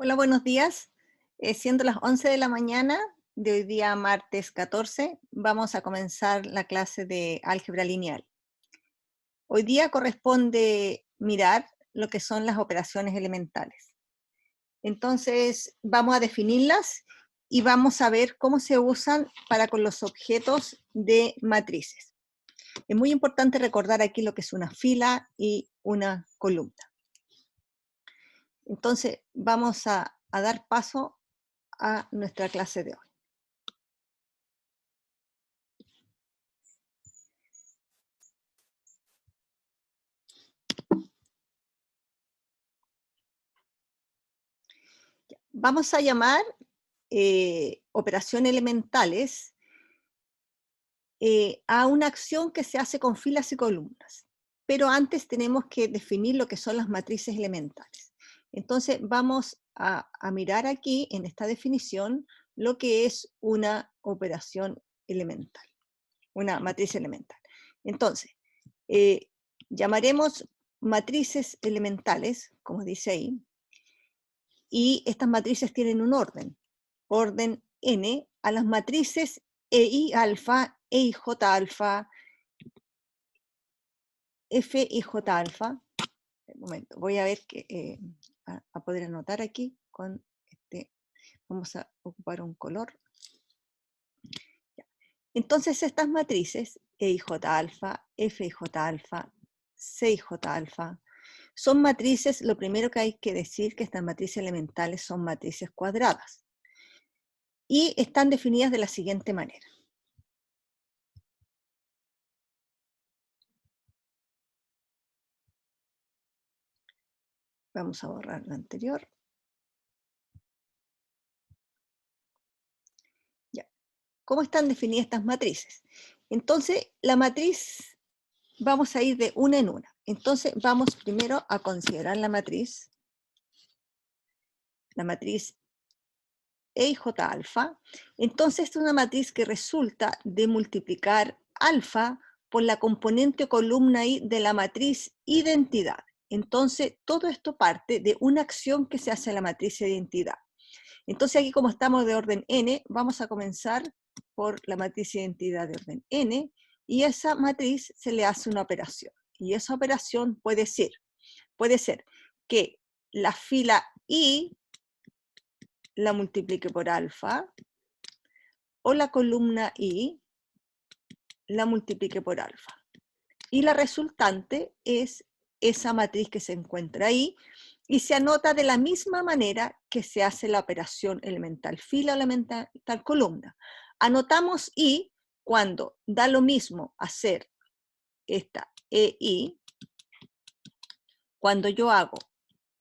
Hola, buenos días. Siendo las 11 de la mañana de hoy día, martes 14, vamos a comenzar la clase de álgebra lineal. Hoy día corresponde mirar lo que son las operaciones elementales. Entonces, vamos a definirlas y vamos a ver cómo se usan para con los objetos de matrices. Es muy importante recordar aquí lo que es una fila y una columna. Entonces, vamos a dar paso a nuestra clase de hoy. Vamos a llamar operaciones elementales a una acción que se hace con filas y columnas. Pero antes tenemos que definir lo que son las matrices elementales. Entonces vamos a mirar aquí en esta definición lo que es una operación elemental, una matriz elemental. Entonces, llamaremos matrices elementales, como dice ahí, y estas matrices tienen un orden n, a las matrices EI alfa, EIJ alfa, FIJ alfa. Un momento, voy a ver que a poder anotar aquí con este, vamos a ocupar un color. Entonces estas matrices EIJ alfa, FIJ alfa, CIJ alfa, son matrices. Lo primero que hay que decir que estas matrices elementales son matrices cuadradas. Y están definidas de la siguiente manera. Vamos a borrar la anterior. Ya. ¿Cómo están definidas estas matrices? Entonces, la matriz, vamos a ir de una en una. Entonces, vamos primero a considerar la matriz EIJ alfa. Entonces, es una matriz que resulta de multiplicar alfa por la componente columna I de la matriz identidad. Entonces, todo esto parte de una acción que se hace en la matriz identidad. Entonces, aquí como estamos de orden n, vamos a comenzar por la matriz identidad de orden n, y a esa matriz se le hace una operación. Y esa operación puede ser que la fila I la multiplique por alfa, o la columna I la multiplique por alfa. Y la resultante es esa matriz que se encuentra ahí, y se anota de la misma manera que se hace la operación elemental fila o elemental columna. Anotamos I cuando da lo mismo hacer esta EI, cuando yo hago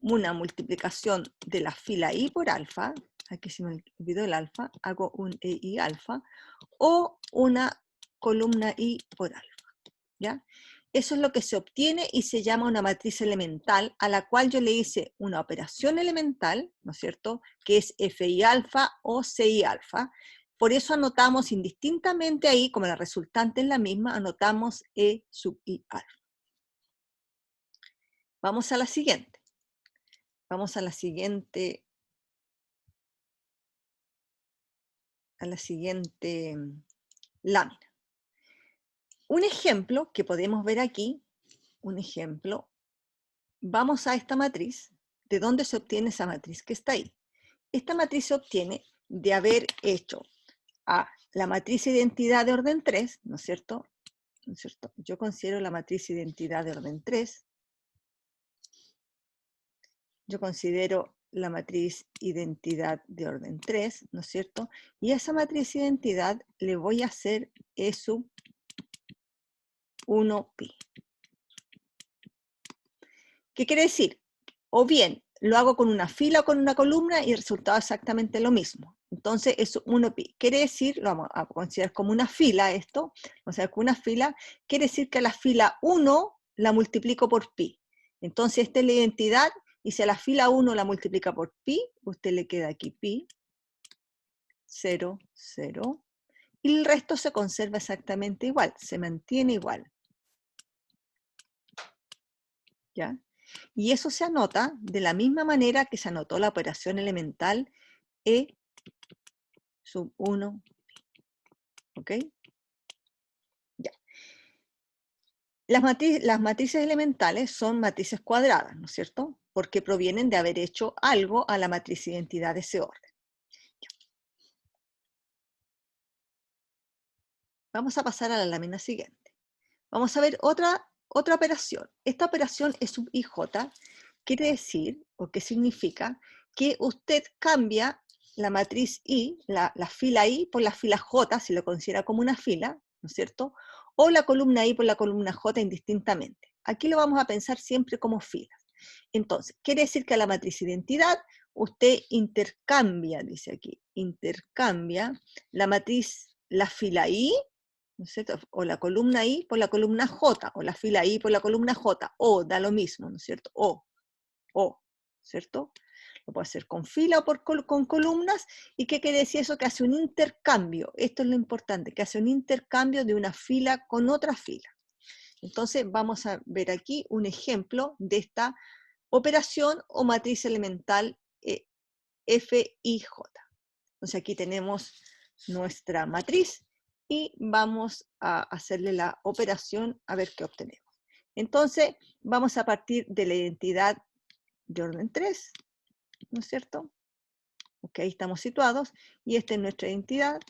una multiplicación de la fila I por alfa, aquí se me olvidó el alfa, hago un EI alfa, o una columna I por alfa, ¿ya? Eso es lo que se obtiene y se llama una matriz elemental, a la cual yo le hice una operación elemental, ¿no es cierto?, que es FI alfa o CI alfa. Por eso anotamos indistintamente ahí, como la resultante es la misma, anotamos E sub I alfa. Vamos a la siguiente. Vamos a la siguiente lámina. Un ejemplo que podemos ver aquí, vamos a esta matriz. ¿De dónde se obtiene esa matriz que está ahí? Esta matriz se obtiene de haber hecho a la matriz identidad de orden 3, ¿no es cierto? ¿No es cierto? Yo considero la matriz identidad de orden 3. Yo considero la matriz identidad de orden 3, ¿no es cierto? Y a esa matriz identidad le voy a hacer E sub 1pi. ¿Qué quiere decir? O bien lo hago con una fila o con una columna y el resultado es exactamente lo mismo. Entonces es 1pi. Quiere decir, lo vamos a considerar como una fila esto, o sea, con una fila, quiere decir que a la fila 1 la multiplico por pi. Entonces esta es la identidad, y si a la fila 1 la multiplica por pi, usted le queda aquí pi, 0, 0, y el resto se conserva exactamente igual, se mantiene igual. ¿Ya? Y eso se anota de la misma manera que se anotó la operación elemental E sub 1, ¿ok? Ya. Las matrices elementales son matrices cuadradas, ¿no es cierto? Porque provienen de haber hecho algo a la matriz identidad de ese orden. Ya. Vamos a pasar a la lámina siguiente. Vamos a ver otra operación. Esta operación E sub IJ quiere decir, o qué significa, que usted cambia la matriz I, la fila I, por la fila J, si lo considera como una fila, ¿no es cierto? O la columna I por la columna J indistintamente. Aquí lo vamos a pensar siempre como filas. Entonces, quiere decir que a la matriz identidad usted intercambia, dice aquí, intercambia la matriz, la fila I, ¿no es cierto? O la columna I por la columna J, o la fila I por la columna J, o da lo mismo, ¿no es cierto? O, ¿cierto? Lo puede hacer con fila o con columnas. ¿Y qué quiere decir eso? Que hace un intercambio. Esto es lo importante, que hace un intercambio de una fila con otra fila. Entonces vamos a ver aquí un ejemplo de esta operación o matriz elemental FIJ. Entonces aquí tenemos nuestra matriz y vamos a hacerle la operación a ver qué obtenemos. Entonces vamos a partir de la identidad de orden 3, ¿no es cierto? Ok, ahí estamos situados y esta es nuestra identidad.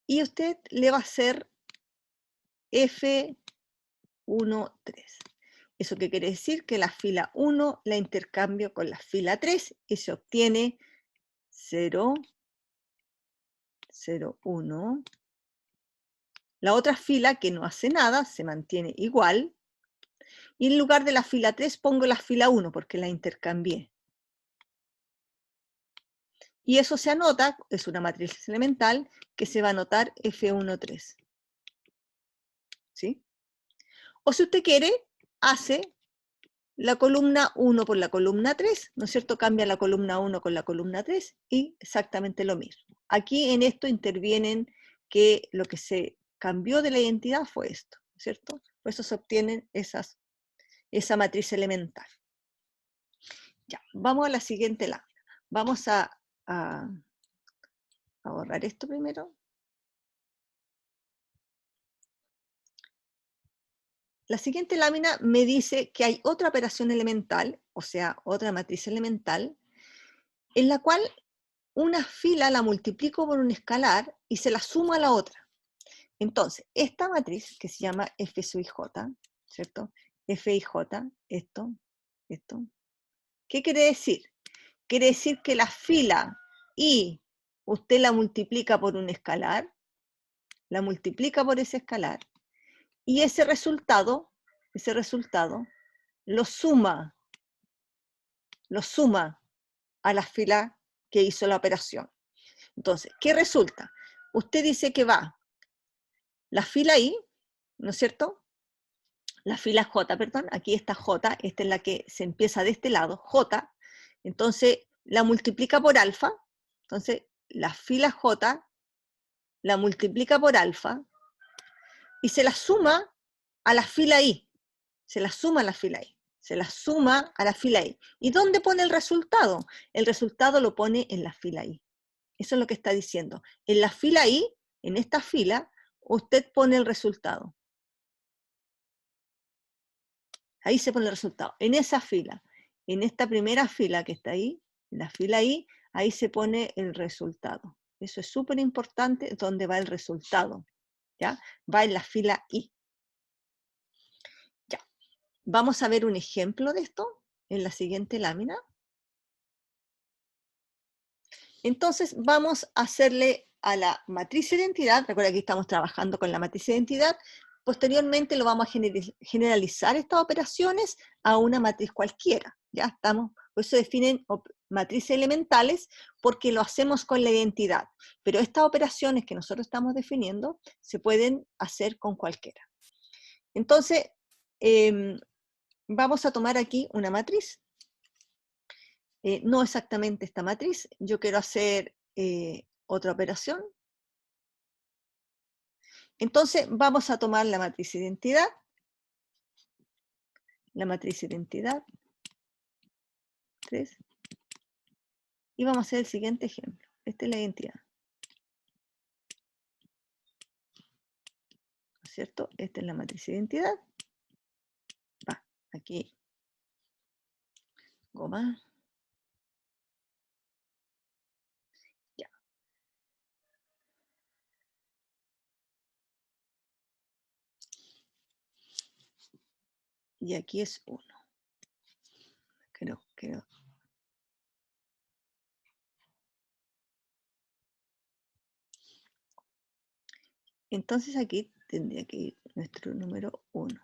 Y usted le va a hacer F13. ¿Eso qué quiere decir? Que la fila 1 la intercambio con la fila 3 y se obtiene 0, 0, 1. La otra fila que no hace nada se mantiene igual. Y en lugar de la fila 3 pongo la fila 1 porque la intercambié. Y eso se anota, es una matriz elemental que se va a anotar F13. ¿Sí? O si usted quiere, hace la columna 1 por la columna 3, ¿no es cierto? Cambia la columna 1 con la columna 3 y exactamente lo mismo. Aquí en esto intervienen que lo que se cambió de la identidad fue esto, ¿no es cierto? Por eso se obtienen esa matriz elemental. Ya, vamos a la siguiente lámina. Vamos a borrar esto primero. La siguiente lámina me dice que hay otra operación elemental, o sea, otra matriz elemental, en la cual una fila la multiplico por un escalar y se la sumo a la otra. Entonces, esta matriz, que se llama F sub IJ, ¿cierto? FIJ, esto, ¿qué quiere decir? Quiere decir que la fila I, usted la multiplica por un escalar, la multiplica por ese escalar, y ese resultado lo suma a la fila que hizo la operación. Entonces, ¿qué resulta? Usted dice que va la fila I, ¿no es cierto? La fila J, perdón, aquí está J, esta es la que se empieza de este lado, J, entonces la multiplica por alfa, entonces la fila J la multiplica por alfa y se la suma a la fila I, se la suma a la fila I, se la suma a la fila I. ¿Y dónde pone el resultado? El resultado lo pone en la fila I. Eso es lo que está diciendo. En la fila I, en esta fila, usted pone el resultado. Ahí se pone el resultado. En esa fila, en esta primera fila que está ahí, en la fila I, ahí se pone el resultado. Eso es súper importante, donde va el resultado. ¿Ya? Va en la fila I. Ya. Vamos a ver un ejemplo de esto en la siguiente lámina. Entonces vamos a hacerle a la matriz identidad, recuerda que estamos trabajando con la matriz identidad, posteriormente lo vamos a generalizar estas operaciones a una matriz cualquiera, ya estamos, por eso definen matrices elementales, porque lo hacemos con la identidad, pero estas operaciones que nosotros estamos definiendo se pueden hacer con cualquiera. Entonces, vamos a tomar aquí una matriz, no exactamente esta matriz, yo quiero hacer otra operación, Entonces vamos a tomar la matriz identidad. La matriz identidad. 3. Y vamos a hacer el siguiente ejemplo. Esta es la identidad. ¿No es cierto? Esta es la matriz identidad. Va, aquí. Goma. Ya. Y aquí es 1. Creo. Entonces aquí tendría que ir nuestro número 1.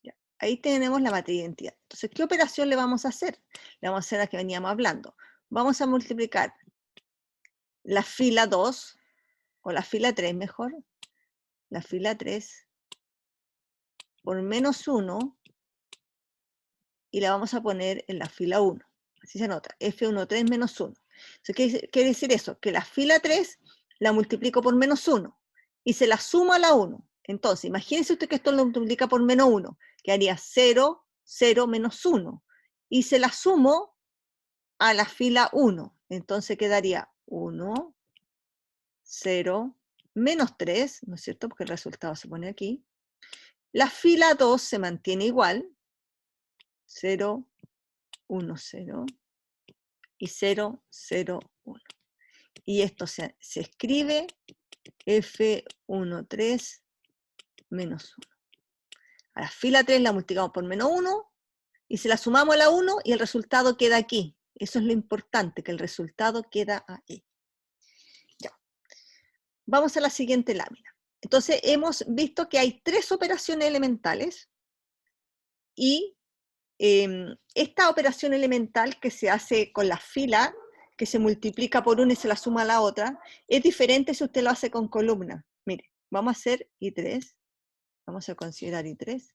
Ya. Ahí tenemos la matriz de identidad. Entonces, ¿qué operación le vamos a hacer? Le vamos a hacer la que veníamos hablando. Vamos a multiplicar la fila 2, o la fila 3 mejor, la fila 3 por menos 1, y la vamos a poner en la fila 1. Así se anota, F13 menos 1. Entonces, ¿qué quiere decir eso? Que la fila 3 la multiplico por menos 1 y se la sumo a la 1. Entonces, imagínense usted que esto lo multiplica por menos 1, que haría 0, 0 menos 1. Y se la sumo a la fila 1. Entonces quedaría 1, 0, menos 3, ¿no es cierto? Porque el resultado se pone aquí. La fila 2 se mantiene igual, 0, 1, 0 y 0, 0, 1. Y esto se escribe F13 menos 1. A la fila 3 la multiplicamos por menos 1 y se la sumamos a la 1 y el resultado queda aquí. Eso es lo importante, que el resultado queda ahí. Ya. Vamos a la siguiente lámina. Entonces hemos visto que hay 3 operaciones elementales y esta operación elemental que se hace con la fila, que se multiplica por una y se la suma a la otra, es diferente si usted lo hace con columna. Mire, vamos a hacer I3, vamos a considerar I3.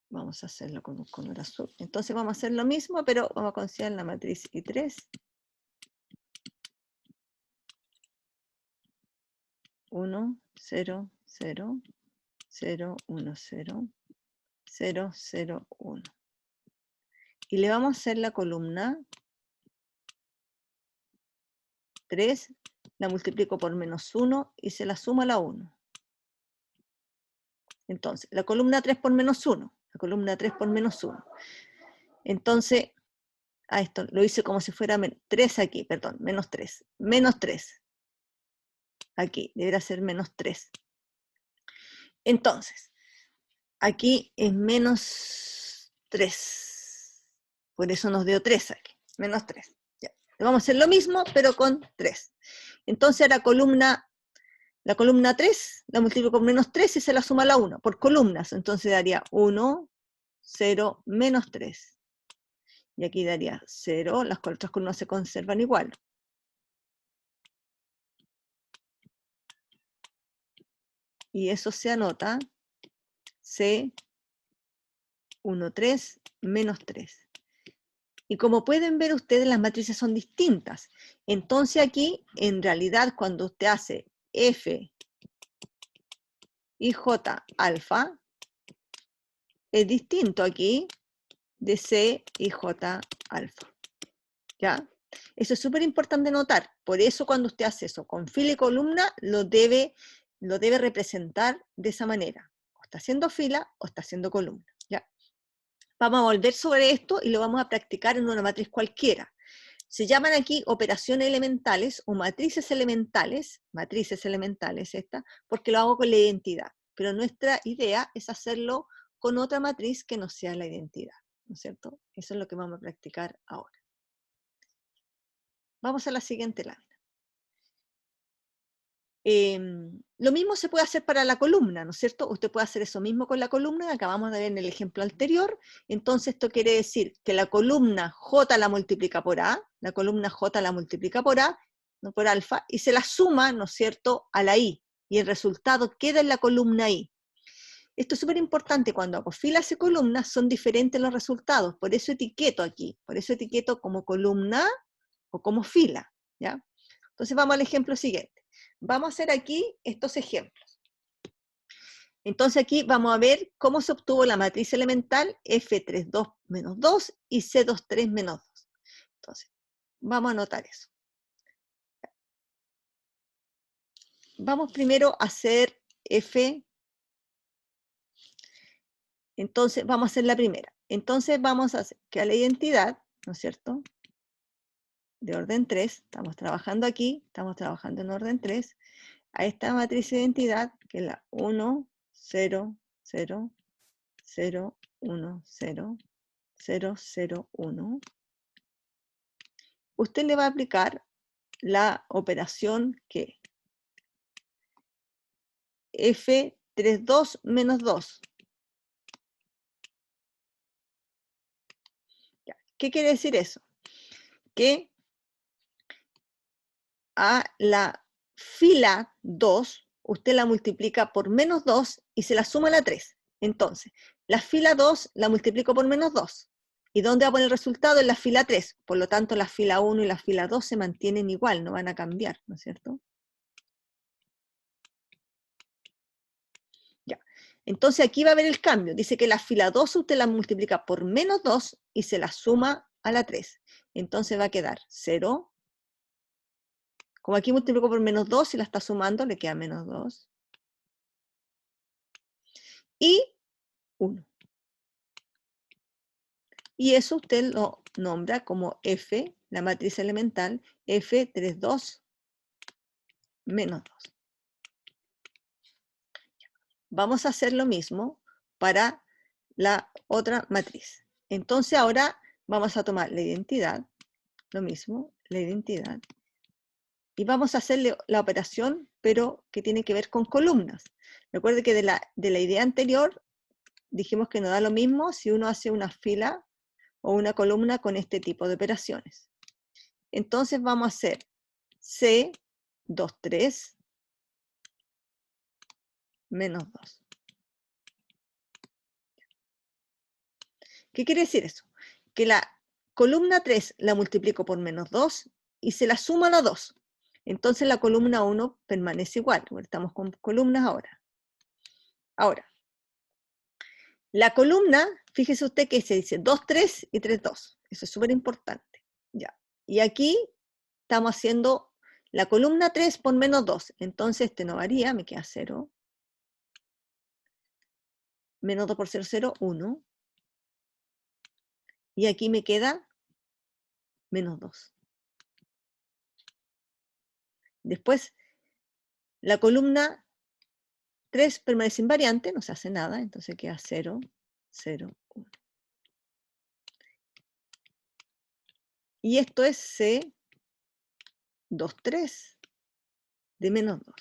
Vamos a hacerlo con un color azul. Entonces vamos a hacer lo mismo, pero vamos a considerar la matriz I3. 1, 0, 0, 0, 1, 0, 0, 0, 1. Y le vamos a hacer la columna 3, la multiplico por menos 1 y se la sumo a la 1. Entonces, la columna 3 por menos 1, la columna 3 por menos 1. Entonces, a esto lo hice como si fuera 3 aquí, perdón, menos 3. Menos 3. Aquí, debería ser menos 3. Entonces, aquí es menos 3. Por eso nos dio 3 aquí, menos 3. Ya. Vamos a hacer lo mismo, pero con 3. Entonces, la columna 3 la multiplico por menos 3 y se la suma a la 1, por columnas. Entonces daría 1, 0, menos 3. Y aquí daría 0, las otras columnas se conservan igual. Y eso se anota C, 1, 3, menos 3. Y como pueden ver ustedes, las matrices son distintas. Entonces aquí, en realidad, cuando usted hace F y J alfa, es distinto aquí de C y J alfa. ¿Ya? Eso es súper importante notar. Por eso cuando usted hace eso con fila y columna, lo debe representar de esa manera. O está haciendo fila o está haciendo columna. ¿Ya? Vamos a volver sobre esto y lo vamos a practicar en una matriz cualquiera. Se llaman aquí operaciones elementales o matrices elementales esta, porque lo hago con la identidad. Pero nuestra idea es hacerlo con otra matriz que no sea la identidad, ¿no es cierto? Eso es lo que vamos a practicar ahora. Vamos a la siguiente lámina. Lo mismo se puede hacer para la columna, ¿no es cierto? Usted puede hacer eso mismo con la columna que acabamos de ver en el ejemplo anterior. Entonces esto quiere decir que la columna J la multiplica por A, la columna J la multiplica por A, no por alfa, y se la suma, ¿no es cierto?, a la I. y el resultado queda en la columna I. Esto es súper importante, cuando hago filas y columnas son diferentes los resultados, por eso etiqueto aquí, por eso etiqueto como columna o como fila, ¿ya? Entonces vamos al ejemplo siguiente. Vamos a hacer aquí estos ejemplos. Entonces aquí vamos a ver cómo se obtuvo la matriz elemental F32 menos 2 y C23 menos 2. Entonces, vamos a anotar eso. Vamos primero a hacer F. Entonces, vamos a hacer la primera. Entonces, vamos a hacer que a la identidad, ¿no es cierto?, de orden 3, estamos trabajando aquí, estamos trabajando en orden 3, a esta matriz de identidad, que es la 1, 0, 0, 0, 1, 0, 0, 0, 1, usted le va a aplicar la operación que F32 menos 2. ¿Qué quiere decir eso? Que a la fila 2, usted la multiplica por menos 2 y se la suma a la 3. Entonces, la fila 2 la multiplico por menos 2. ¿Y dónde va a poner el resultado? En la fila 3. Por lo tanto, la fila 1 y la fila 2 se mantienen igual, no van a cambiar, ¿no es cierto? Ya. Entonces, aquí va a haber el cambio. Dice que la fila 2 usted la multiplica por menos 2 y se la suma a la 3. Entonces va a quedar 0. Como aquí multiplico por menos 2 y la está sumando, le queda menos 2. Y 1. Y eso usted lo nombra como F, la matriz elemental, F32 menos 2. Vamos a hacer lo mismo para la otra matriz. Entonces ahora vamos a tomar la identidad, lo mismo, la identidad, y vamos a hacerle la operación, pero que tiene que ver con columnas. Recuerde que de la idea anterior dijimos que no da lo mismo si uno hace una fila o una columna con este tipo de operaciones. Entonces vamos a hacer C23 menos 2. ¿Qué quiere decir eso? Que la columna 3 la multiplico por menos 2 y se la suma a la 2. Entonces la columna 1 permanece igual. Estamos con columnas ahora. Ahora, la columna, fíjese usted que se dice 2, 3 y 3, 2. Eso es súper importante. Ya. Y aquí estamos haciendo la columna 3 por menos 2. Entonces este no varía, me queda 0. Menos 2 por 0, 0, 1. Y aquí me queda menos 2. Después, la columna 3 permanece invariante, no se hace nada, entonces queda 0, 0, 1. Y esto es C, 2, 3 de menos 2.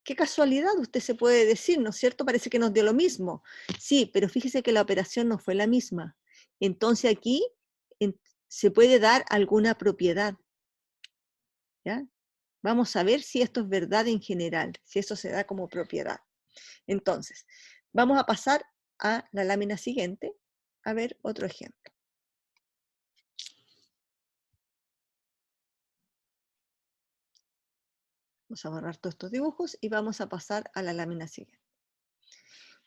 Qué casualidad, usted se puede decir, ¿no es cierto? Parece que nos dio lo mismo. Sí, pero fíjese que la operación no fue la misma. Entonces aquí se puede dar alguna propiedad. ¿Ya? Vamos a ver si esto es verdad en general, si eso se da como propiedad. Entonces, vamos a pasar a la lámina siguiente a ver otro ejemplo. Vamos a borrar todos estos dibujos y vamos a pasar a la lámina siguiente.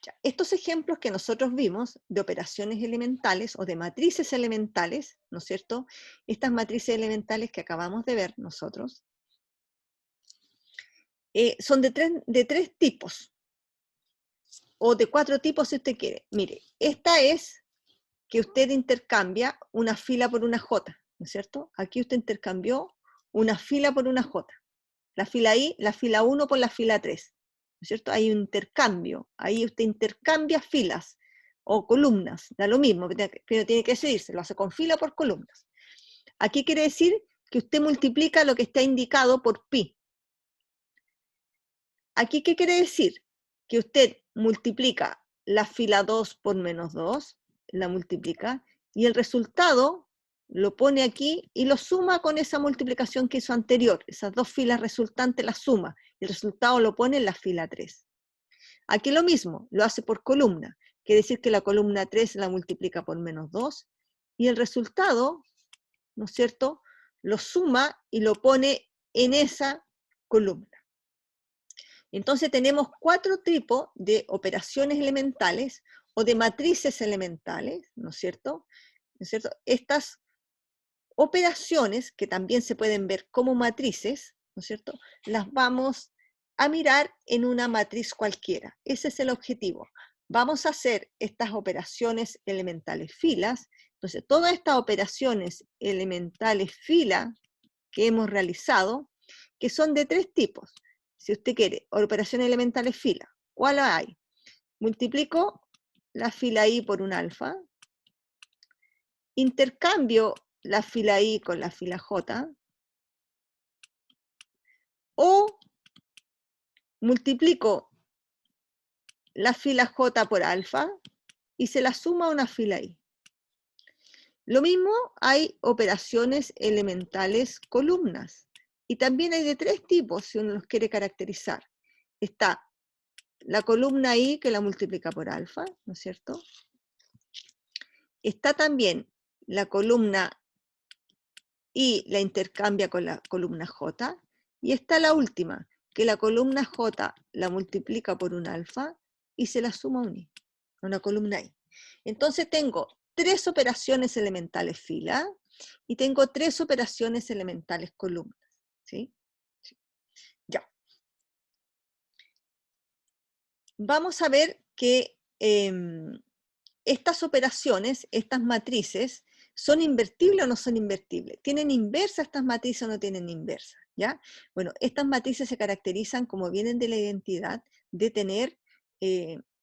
Ya, estos ejemplos que nosotros vimos de operaciones elementales o de matrices elementales, ¿no es cierto? Estas matrices elementales que acabamos de ver nosotros, son de tres tipos, o de 4 tipos si usted quiere. Mire, esta es que usted intercambia una fila por una J, ¿no es cierto? Aquí usted intercambió una fila por una J. La fila I, la fila 1 por la fila 3, ¿no es cierto? Hay un intercambio, ahí usted intercambia filas o columnas, da lo mismo, pero tiene que decidirse, lo hace con fila por columnas. Aquí quiere decir que usted multiplica lo que está indicado por pi. Aquí, ¿qué quiere decir? Que usted multiplica la fila 2 por menos 2, la multiplica, y el resultado lo pone aquí y lo suma con esa multiplicación que hizo anterior. Esas dos filas resultantes las suma, El resultado lo pone en la fila 3. Aquí lo mismo, lo hace por columna. Quiere decir que la columna 3 la multiplica por menos 2 y el resultado, ¿no es cierto?, lo suma y lo pone en esa columna. Entonces tenemos 4 tipos de operaciones elementales o de matrices elementales, ¿no es cierto? ¿No es cierto? Estas operaciones, que también se pueden ver como matrices, ¿no es cierto?, las vamos a mirar en una matriz cualquiera. Ese es el objetivo. Vamos a hacer estas operaciones elementales filas. Entonces, todas estas operaciones elementales fila que hemos realizado, que son de 3 tipos. Si usted quiere, operaciones elementales fila, ¿cuál hay? Multiplico la fila i por un alfa, intercambio la fila i con la fila j, o multiplico la fila j por alfa y se la suma a una fila i. Lo mismo hay operaciones elementales columnas. Y también hay de 3 tipos, si uno los quiere caracterizar. Está la columna i, que la multiplica por alfa, ¿no es cierto? Está también la columna i, la intercambia con la columna j. Y está la última, que la columna j la multiplica por un alfa y se la suma a un i, a una columna i. Entonces tengo 3 operaciones elementales fila y tengo 3 operaciones elementales columnas. ¿Sí? Ya. Vamos a ver que estas operaciones, estas matrices, ¿son invertibles o no son invertibles? ¿Tienen inversa estas matrices o no tienen inversa? ¿Ya? Bueno, estas matrices se caracterizan, como vienen de la identidad, de tener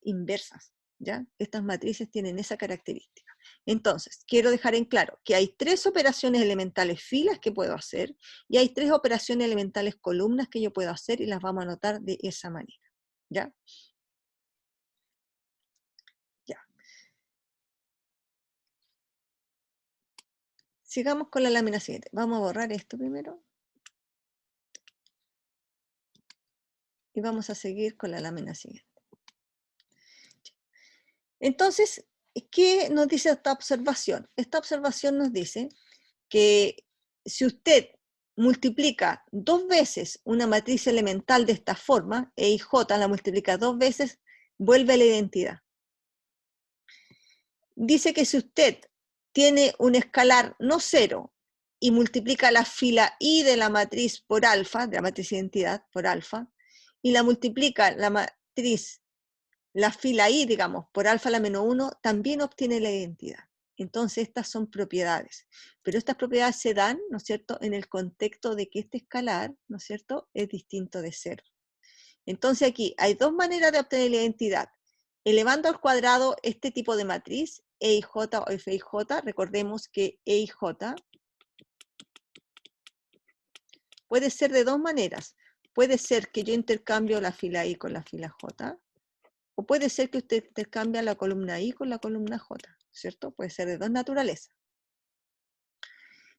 inversas. ¿Ya? Estas matrices tienen esa característica. Entonces, quiero dejar en claro que hay 3 operaciones elementales filas que puedo hacer y hay 3 operaciones elementales columnas que yo puedo hacer y las vamos a anotar de esa manera. ¿Ya? Ya. Sigamos con la lámina siguiente. Vamos a borrar esto primero. Y vamos a seguir con la lámina siguiente. Entonces, ¿qué nos dice esta observación? Esta observación nos dice que si usted multiplica 2 veces una matriz elemental de esta forma, e y j la multiplica 2 veces, vuelve a la identidad. Dice que si usted tiene un escalar no cero y multiplica la fila i de la matriz por alfa, de la matriz identidad por alfa, y la multiplica la matriz, la fila i, digamos, por alfa a la menos 1, también obtiene la identidad. Entonces estas son propiedades, pero estas propiedades se dan, ¿no es cierto?, en el contexto de que este escalar, ¿no es cierto?, es distinto de cero. Entonces aquí hay 2 maneras de obtener la identidad. Elevando al cuadrado este tipo de matriz, e y j o f y j, recordemos que e y j puede ser de 2 maneras. Puede ser que yo intercambio la fila i con la fila j, o puede ser que usted intercambie la columna i con la columna j, ¿cierto? Puede ser de 2 naturalezas.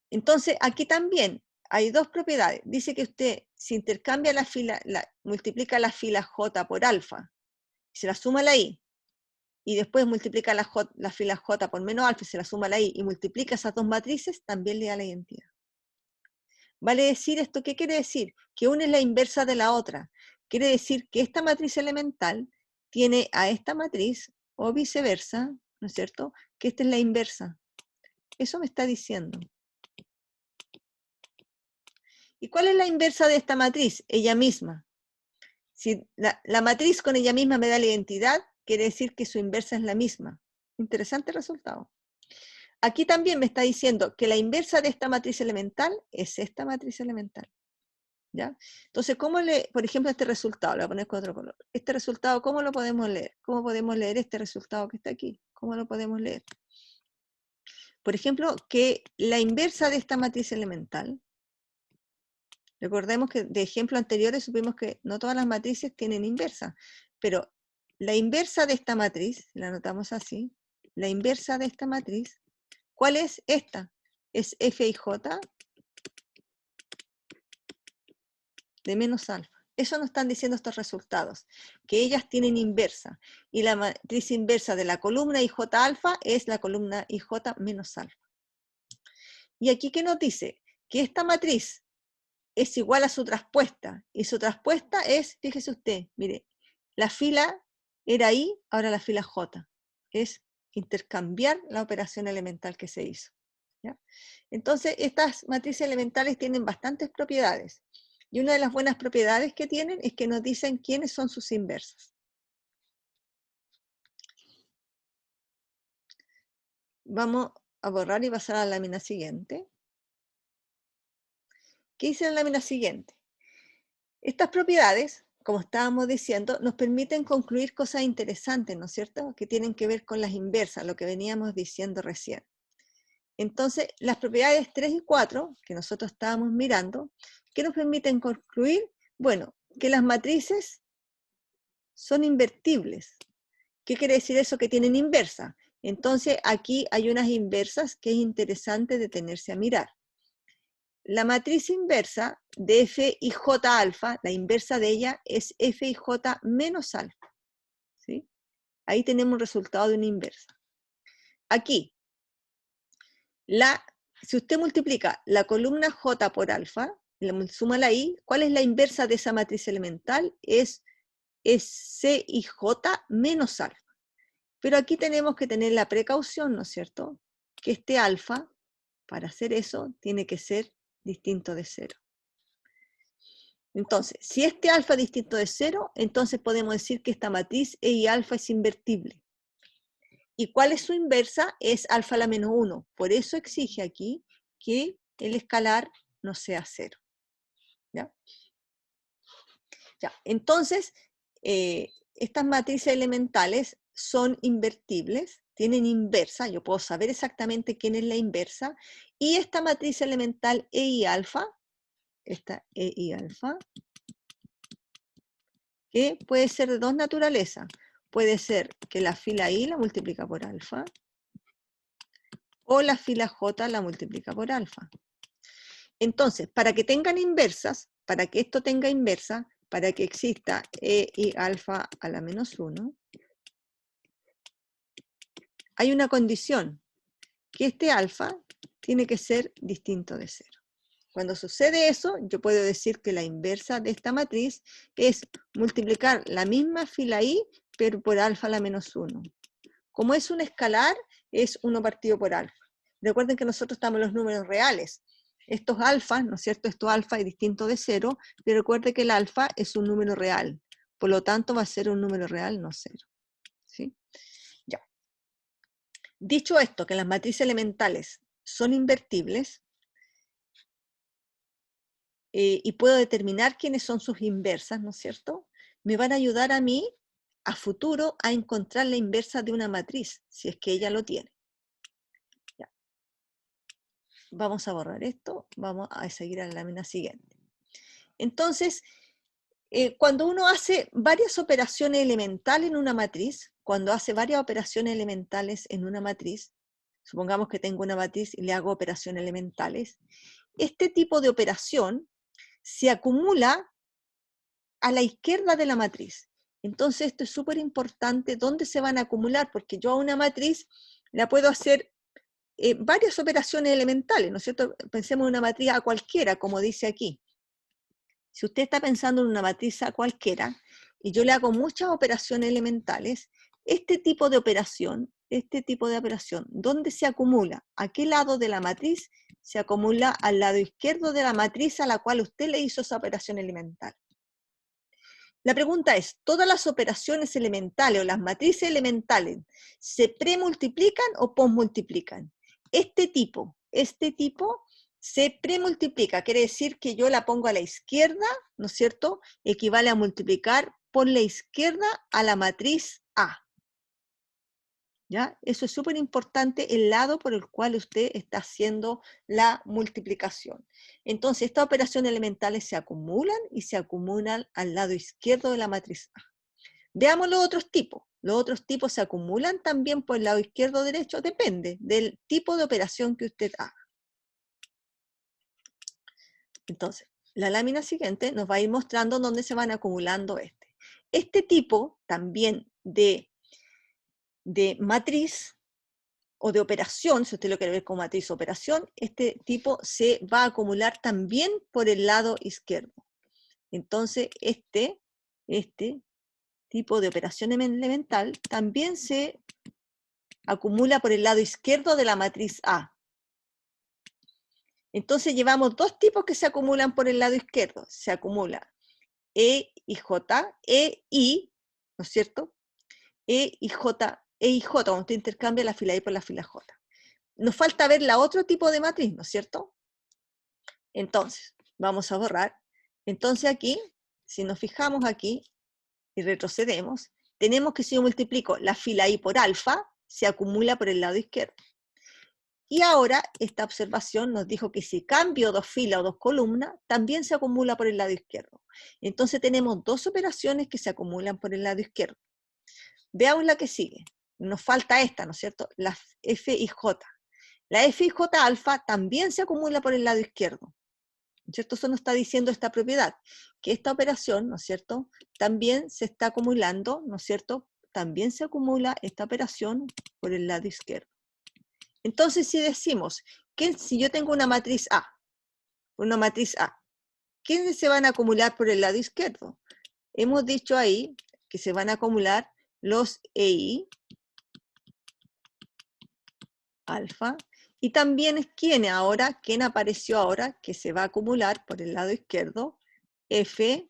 Entonces, aquí también hay 2 propiedades. Dice que usted, si intercambia la fila, multiplica la fila j por alfa, se la suma a la i, y después multiplica la fila j por menos alfa y se la suma a la i, y multiplica esas 2 matrices, también le da la identidad. ¿Vale decir esto? ¿Qué quiere decir? Que una es la inversa de la otra. Quiere decir que esta matriz elemental tiene a esta matriz, o viceversa, ¿no es cierto?, que esta es la inversa. Eso me está diciendo. ¿Y cuál es la inversa de esta matriz? Ella misma. Si la matriz con ella misma me da la identidad, quiere decir que su inversa es la misma. Interesante resultado. Aquí también me está diciendo que la inversa de esta matriz elemental es esta matriz elemental. ¿Ya? Entonces, por ejemplo, este resultado, lo voy a poner con otro color. Este resultado, ¿cómo lo podemos leer? ¿Cómo podemos leer este resultado que está aquí? ¿Cómo lo podemos leer? Por ejemplo, que la inversa de esta matriz elemental, recordemos que de ejemplos anteriores supimos que no todas las matrices tienen inversa, pero la inversa de esta matriz, la anotamos así, la inversa de esta matriz, ¿cuál es esta? Es f y j de menos alfa. Eso nos están diciendo estos resultados, que ellas tienen inversa, y la matriz inversa de la columna IJ alfa es la columna IJ menos alfa. Y aquí, ¿qué nos dice? Que esta matriz es igual a su traspuesta, y su traspuesta es, fíjese usted, mire, la fila era I, ahora la fila J, es intercambiar la operación elemental que se hizo, ¿ya? Entonces, estas matrices elementales tienen bastantes propiedades, y una de las buenas propiedades que tienen es que nos dicen quiénes son sus inversas. Vamos a borrar y pasar a la lámina siguiente. ¿Qué dice la lámina siguiente? Estas propiedades, como estábamos diciendo, nos permiten concluir cosas interesantes, ¿no es cierto?, que tienen que ver con las inversas, lo que veníamos diciendo recién. Entonces, las propiedades 3 y 4, que nosotros estábamos mirando, ¿qué nos permiten concluir? Bueno, que las matrices son invertibles. ¿Qué quiere decir eso? Que tienen inversa. Entonces, aquí hay unas inversas que es interesante detenerse a mirar. La matriz inversa de F y J alfa, la inversa de ella es F y J menos alfa, ¿sí? Ahí tenemos un resultado de una inversa. Aquí, si usted multiplica la columna J por alfa, suma la I, ¿cuál es la inversa de esa matriz elemental? Es C y J menos alfa. Pero aquí tenemos que tener la precaución, ¿no es cierto?, que este alfa, para hacer eso, tiene que ser distinto de 0. Entonces, si este alfa es distinto de 0, entonces podemos decir que esta matriz E y alfa es invertible. ¿Y cuál es su inversa? Es alfa a la menos 1. Por eso exige aquí que el escalar no sea 0. ¿Ya? Ya. Entonces, estas matrices elementales son invertibles, tienen inversa, yo puedo saber exactamente quién es la inversa, y esta matriz elemental E y alfa, esta E y alfa, que puede ser de dos naturalezas. Puede ser que la fila I la multiplica por alfa, o la fila J la multiplica por alfa. Entonces, para que tengan inversas, para que esto tenga inversa, para que exista E y alfa a la menos 1, hay una condición, que este alfa tiene que ser distinto de 0. Cuando sucede eso, yo puedo decir que la inversa de esta matriz es multiplicar la misma fila I, pero por alfa a la menos 1. Como es un escalar, es 1 partido por alfa. Recuerden que nosotros estamos en los números reales. Estos alfas, ¿no es cierto? Esto alfa es distinto de 0, pero recuerde que el alfa es un número real. Por lo tanto, va a ser un número real, no 0. ¿Sí? Ya. Dicho esto, que las matrices elementales son invertibles, y puedo determinar quiénes son sus inversas, ¿no es cierto?, me van a ayudar a mí, a futuro, a encontrar la inversa de una matriz, si es que ella lo tiene. Ya. Vamos a borrar esto, vamos a seguir a la lámina siguiente. Entonces, cuando uno hace varias operaciones elementales en una matriz, cuando hace varias operaciones elementales en una matriz, supongamos que tengo una matriz y le hago operaciones elementales, este tipo de operación se acumula a la izquierda de la matriz. Entonces esto es súper importante, ¿dónde se van a acumular? Porque yo a una matriz la puedo hacer varias operaciones elementales, ¿no es cierto? Pensemos en una matriz a cualquiera, como dice aquí. Si usted está pensando en una matriz a cualquiera, y yo le hago muchas operaciones elementales, este tipo de operación, ¿dónde se acumula? ¿A qué lado de la matriz? Se acumula al lado izquierdo de la matriz a la cual usted le hizo esa operación elemental. La pregunta es, ¿todas las operaciones elementales o las matrices elementales se premultiplican o posmultiplican? Este tipo se premultiplica, quiere decir que yo la pongo a la izquierda, ¿no es cierto? Equivale a multiplicar por la izquierda a la matriz A. ¿Ya? Eso es súper importante, el lado por el cual usted está haciendo la multiplicación. Entonces, estas operaciones elementales se acumulan y se acumulan al lado izquierdo de la matriz A. Veamos los otros tipos. Los otros tipos se acumulan también por el lado izquierdo o derecho, depende del tipo de operación que usted haga. Entonces, la lámina siguiente nos va a ir mostrando dónde se van acumulando este. Este tipo también de matriz o de operación, si usted lo quiere ver como matriz o operación, este tipo se va a acumular también por el lado izquierdo. Entonces, este tipo de operación elemental también se acumula por el lado izquierdo de la matriz A. Entonces llevamos dos tipos que se acumulan por el lado izquierdo. Se acumula E y J, E, I, ¿no es cierto? E y J, cuando usted intercambia la fila I por la fila J. Nos falta ver la otro tipo de matriz, ¿no es cierto? Entonces, vamos a borrar. Entonces aquí, si nos fijamos aquí y retrocedemos, tenemos que si yo multiplico la fila I por alfa, se acumula por el lado izquierdo. Y ahora esta observación nos dijo que si cambio dos filas o dos columnas, también se acumula por el lado izquierdo. Entonces tenemos dos operaciones que se acumulan por el lado izquierdo. Veamos la que sigue. Nos falta esta, ¿no es cierto? La F y J. La F y J alfa también se acumula por el lado izquierdo. ¿No es cierto? Eso nos está diciendo esta propiedad, que esta operación, ¿no es cierto?, también se está acumulando, ¿no es cierto?, también se acumula esta operación por el lado izquierdo. Entonces, si decimos que si yo tengo una matriz A, ¿quiénes se van a acumular por el lado izquierdo? Hemos dicho ahí que se van a acumular los EI, alfa, y también es quién apareció ahora, que se va a acumular por el lado izquierdo, F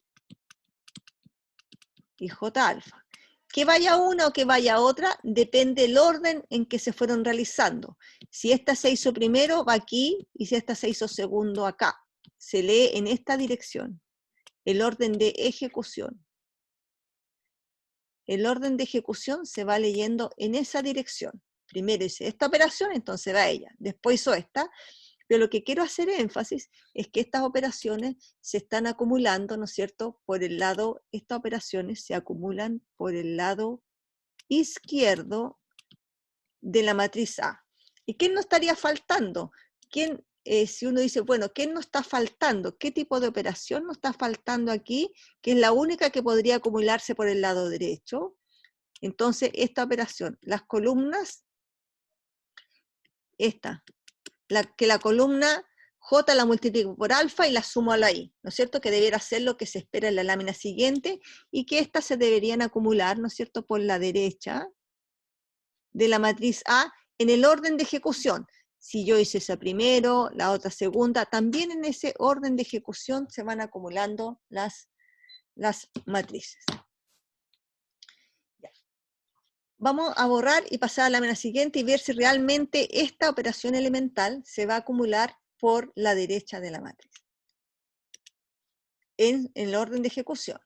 y J alfa. Que vaya una o que vaya otra, depende del orden en que se fueron realizando. Si esta se hizo primero, va aquí, y si esta se hizo segundo, acá. Se lee en esta dirección, el orden de ejecución. El orden de ejecución se va leyendo en esa dirección. Primero hice esta operación, entonces va ella. Después hizo esta, pero lo que quiero hacer énfasis es que estas operaciones se están acumulando, ¿no es cierto?, por el lado, estas operaciones se acumulan por el lado izquierdo de la matriz A. ¿Y quién nos estaría faltando? ¿Quién, si uno dice, bueno, ¿quién nos está faltando? ¿Qué tipo de operación nos está faltando aquí? Que es la única que podría acumularse por el lado derecho. Entonces, esta operación, las columnas, que la columna J la multiplico por alfa y la sumo a la I, ¿no es cierto? Que debiera ser lo que se espera en la lámina siguiente y que estas se deberían acumular, ¿no es cierto?, por la derecha de la matriz A en el orden de ejecución. Si yo hice esa primero, la otra segunda, también en ese orden de ejecución se van acumulando las matrices. Ya. Vamos a borrar y pasar a la lámina siguiente y ver si realmente esta operación elemental se va a acumular por la derecha de la matriz, en el orden de ejecución.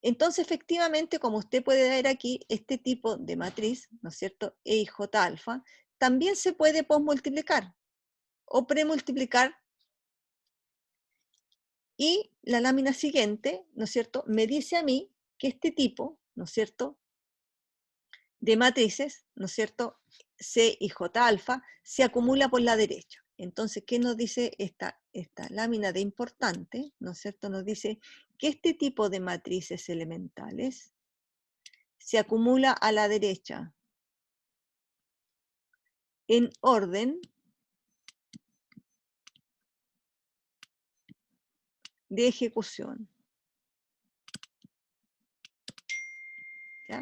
Entonces, efectivamente, como usted puede ver aquí, este tipo de matriz, ¿no es cierto?, E y J alfa, también se puede posmultiplicar o premultiplicar, y la lámina siguiente, ¿no es cierto?, me dice a mí que este tipo, ¿no es cierto?, de matrices, ¿no es cierto?, C y J alfa, se acumula por la derecha. Entonces, ¿qué nos dice esta lámina de importante? ¿No es cierto? Nos dice que este tipo de matrices elementales se acumula a la derecha en orden de ejecución. ¿Ya?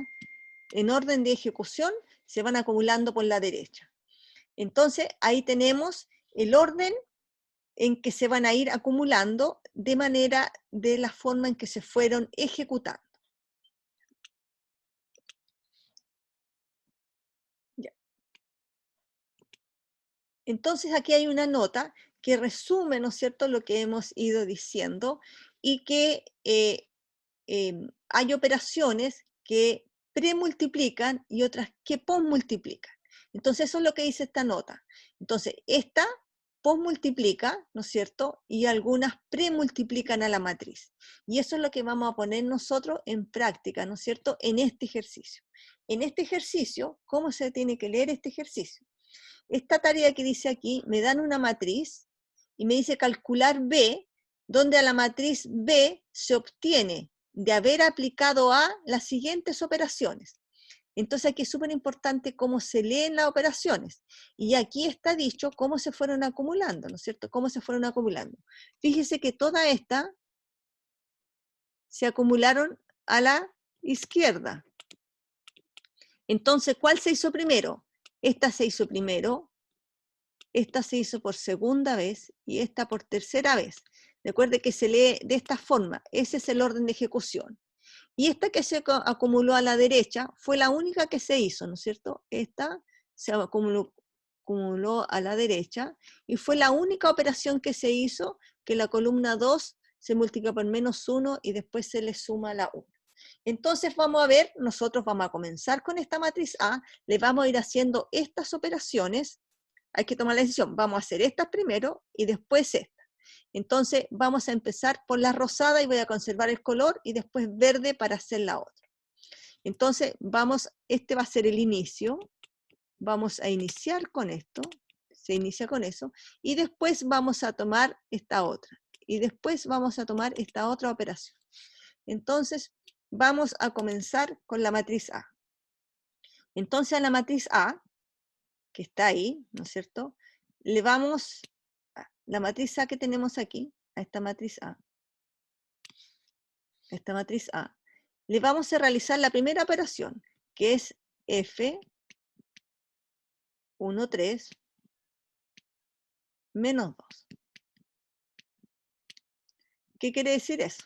En orden de ejecución se van acumulando por la derecha. Entonces, ahí tenemos el orden en que se van a ir acumulando de la forma en que se fueron ejecutando. Ya. Entonces, aquí hay una nota que resume, ¿no es cierto?, lo que hemos ido diciendo, y que hay operaciones que premultiplican y otras que posmultiplican. Entonces, eso es lo que dice esta nota. Entonces, esta posmultiplica, ¿no es cierto?, y algunas premultiplican a la matriz. Y eso es lo que vamos a poner nosotros en práctica, ¿no es cierto?, en este ejercicio. En este ejercicio, ¿cómo se tiene que leer este ejercicio? Esta tarea que dice aquí, me dan una matriz y me dice calcular B donde a la matriz B se obtiene de haber aplicado A las siguientes operaciones. Entonces aquí es súper importante cómo se leen las operaciones. Y aquí está dicho cómo se fueron acumulando, ¿no es cierto? Cómo se fueron acumulando. Fíjese que todas estas se acumularon a la izquierda. Entonces, ¿cuál se hizo primero? Esta se hizo primero, esta se hizo por segunda vez y esta por tercera vez. Recuerde que se lee de esta forma, ese es el orden de ejecución. Y esta que se acumuló a la derecha fue la única que se hizo, ¿no es cierto? Esta se acumuló a la derecha y fue la única operación que se hizo, que la columna 2 se multiplica por menos 1 y después se le suma la 1. Entonces vamos a ver, nosotros vamos a comenzar con esta matriz A, le vamos a ir haciendo estas operaciones, hay que tomar la decisión, vamos a hacer estas primero y después esta. Entonces vamos a empezar por la rosada y voy a conservar el color y después verde para hacer la otra. Entonces este va a ser el inicio, vamos a iniciar con esto, se inicia con eso, y después vamos a tomar esta otra, y después vamos a tomar esta otra operación. Entonces vamos a comenzar con la matriz A. Entonces a la matriz A, que está ahí, ¿no es cierto? Le vamos, la matriz A que tenemos aquí, a esta matriz A, le vamos a realizar la primera operación, que es F1, 3, menos 2. ¿Qué quiere decir eso?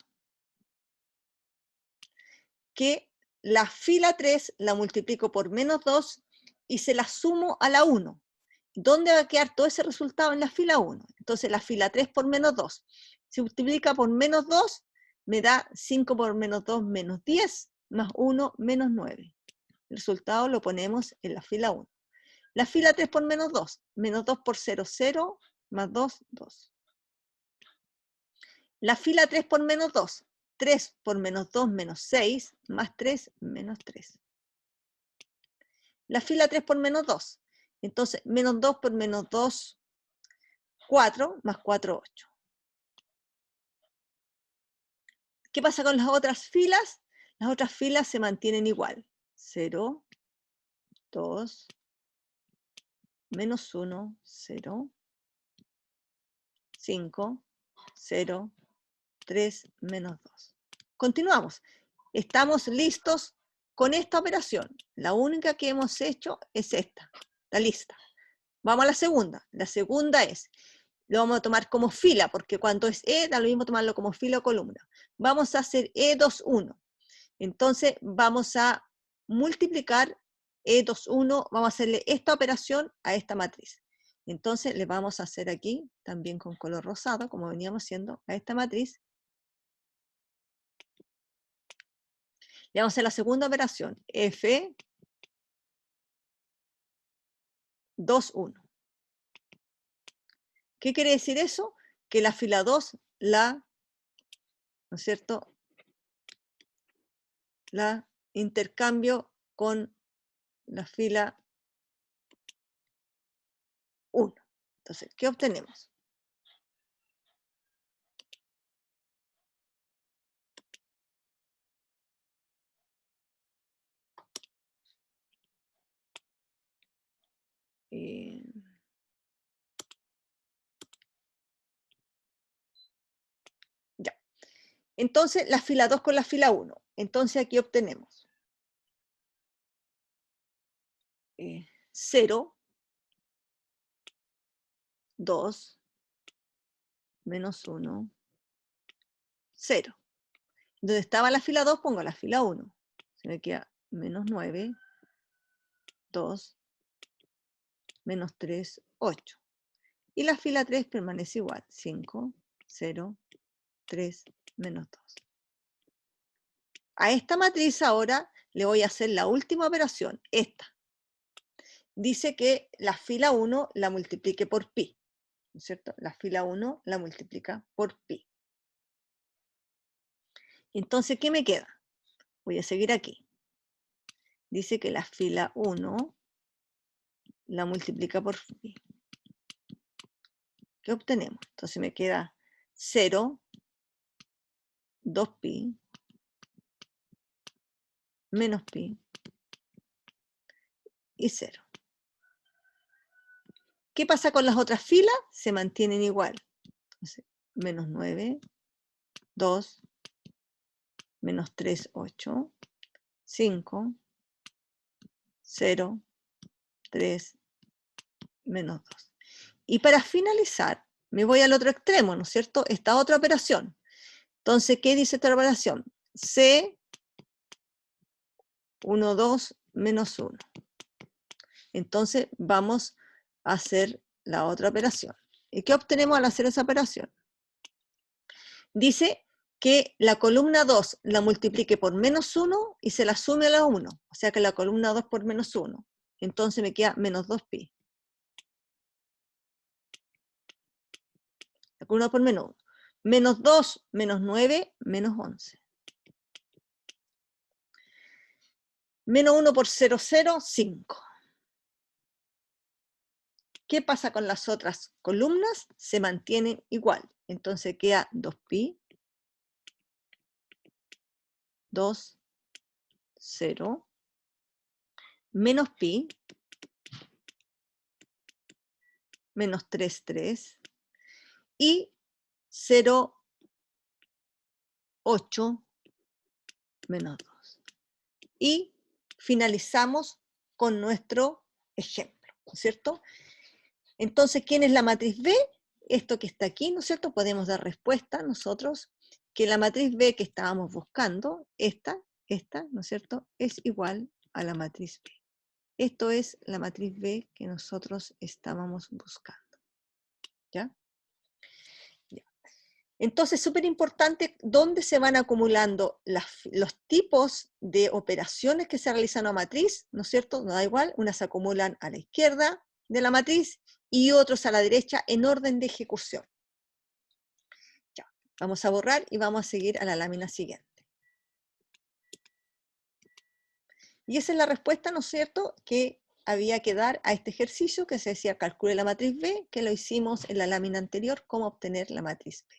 Que la fila 3 la multiplico por menos 2 y se la sumo a la 1. ¿Dónde va a quedar todo ese resultado? En la fila 1. Entonces la fila 3 por menos 2 se multiplica por menos 2, me da 5 por menos 2 menos 10, más 1 menos 9. El resultado lo ponemos en la fila 1. La fila 3 por menos 2, menos 2 por 0, 0, más 2, 2. La fila 3 por menos 2, 3 por menos 2 menos 6, más 3 menos 3. La fila 3 por menos 2, entonces menos 2 por menos 2, 4, más 4, 8. ¿Qué pasa con las otras filas? Las otras filas se mantienen igual. 0, 2, menos 1, 0, 5, 0, 3, menos 2. Continuamos. Estamos listos con esta operación. La única que hemos hecho es esta, la lista. Vamos a la segunda. La segunda es, lo vamos a tomar como fila, porque cuando es E, da lo mismo tomarlo como fila o columna. Vamos a hacer E2, 1. Entonces vamos a multiplicar E2, 1, vamos a hacerle esta operación a esta matriz. Entonces le vamos a hacer aquí, también con color rosado, como veníamos haciendo, a esta matriz. Le vamos a hacer la segunda operación, F2, 1. ¿Qué quiere decir eso? Que la fila 2 ¿no es cierto? La intercambio con la fila 1. Entonces, ¿qué obtenemos? Ya. Entonces, la fila 2 con la fila 1. Entonces, aquí obtenemos 0, 2, menos 1, 0. Donde estaba la fila 2, pongo la fila 1. Se me queda menos 9, 2, menos 3, 8. Y la fila 3 permanece igual, 5, 0, 3, menos 2. A esta matriz ahora le voy a hacer la última operación, esta. Dice que la fila 1 la multiplique por pi, ¿no es cierto? La fila 1 la multiplica por pi. Entonces, ¿qué me queda? Voy a seguir aquí. Dice que la fila 1 la multiplica por pi. ¿Qué obtenemos? Entonces me queda 0, 2pi, menos pi y 0. ¿Qué pasa con las otras filas? Se mantienen igual. Entonces, menos 9, 2, menos 3, 8, 5, 0, 3, menos 2. Y para finalizar, me voy al otro extremo, ¿no es cierto? Esta otra operación. Entonces, ¿qué dice esta operación? C, 1, 2, menos 1. Entonces, vamos a hacer la otra operación. ¿Y qué obtenemos al hacer esa operación? Dice que la columna 2 la multiplique por menos 1 y se la sume a la 1. O sea que la columna 2 por menos 1. Entonces me queda menos 2pi. La columna por menos 1. Menos 2, menos 9, menos 11. Menos 1 por 0, 0, 5. ¿Qué pasa con las otras columnas? Se mantienen igual. Entonces queda 2pi, 2, 0, menos pi, menos 3, 3, y 0, 8, menos 2. Y finalizamos con nuestro ejemplo, ¿no es cierto? Entonces, ¿quién es la matriz B? Esto que está aquí, ¿no es cierto? Podemos dar respuesta nosotros que la matriz B que estábamos buscando, esta, ¿no es cierto?, es igual a la matriz B. Esto es la matriz B que nosotros estábamos buscando. ¿Ya? Entonces, súper importante dónde se van acumulando los tipos de operaciones que se realizan a matriz, ¿no es cierto? No da igual, unas se acumulan a la izquierda de la matriz y otros a la derecha en orden de ejecución. Ya, vamos a borrar y vamos a seguir a la lámina siguiente. Y esa es la respuesta, ¿no es cierto?, que había que dar a este ejercicio que se decía calcule la matriz B, que lo hicimos en la lámina anterior, cómo obtener la matriz B.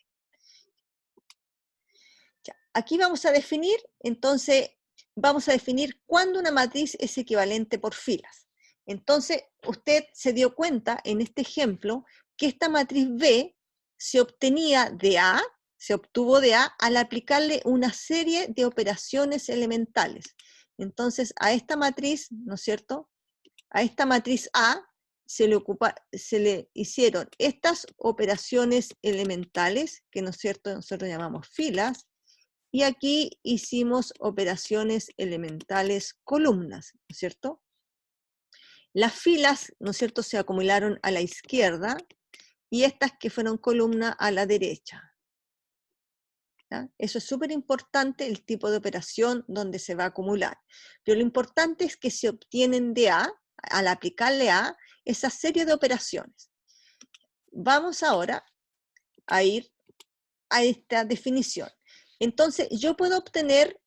Aquí vamos a definir, entonces, vamos a definir cuándo una matriz es equivalente por filas. Entonces, usted se dio cuenta en este ejemplo que esta matriz B se obtenía de A, se obtuvo de A al aplicarle una serie de operaciones elementales. Entonces, a esta matriz, ¿no es cierto?, a esta matriz A se le hicieron estas operaciones elementales, que, ¿no es cierto?, nosotros llamamos filas, y aquí hicimos operaciones elementales columnas, ¿no es cierto? Las filas, ¿no es cierto?, se acumularon a la izquierda y estas que fueron columna a la derecha. ¿Ya? Eso es súper importante, el tipo de operación donde se va a acumular. Pero lo importante es que se obtienen de A, al aplicarle A, esa serie de operaciones. Vamos ahora a ir a esta definición. Entonces, yo puedo obtener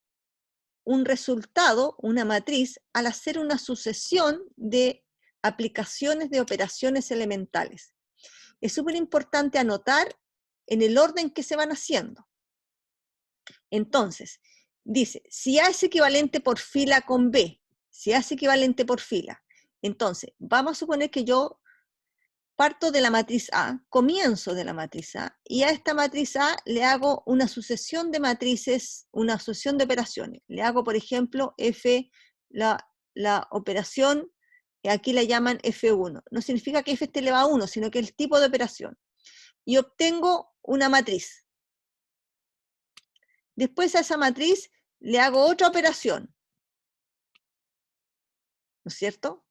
un resultado, una matriz, al hacer una sucesión de aplicaciones de operaciones elementales. Es súper importante anotar en el orden que se van haciendo. Entonces, dice, si A es equivalente por fila con B, si A es equivalente por fila, entonces, vamos a suponer que yo parto de la matriz A, comienzo de la matriz A, y a esta matriz A le hago una sucesión de matrices, una sucesión de operaciones. Le hago, por ejemplo, la operación, aquí la llaman F1. No significa que F esté elevado a 1, sino que es el tipo de operación. Y obtengo una matriz. Después a esa matriz le hago otra operación. ¿No es cierto?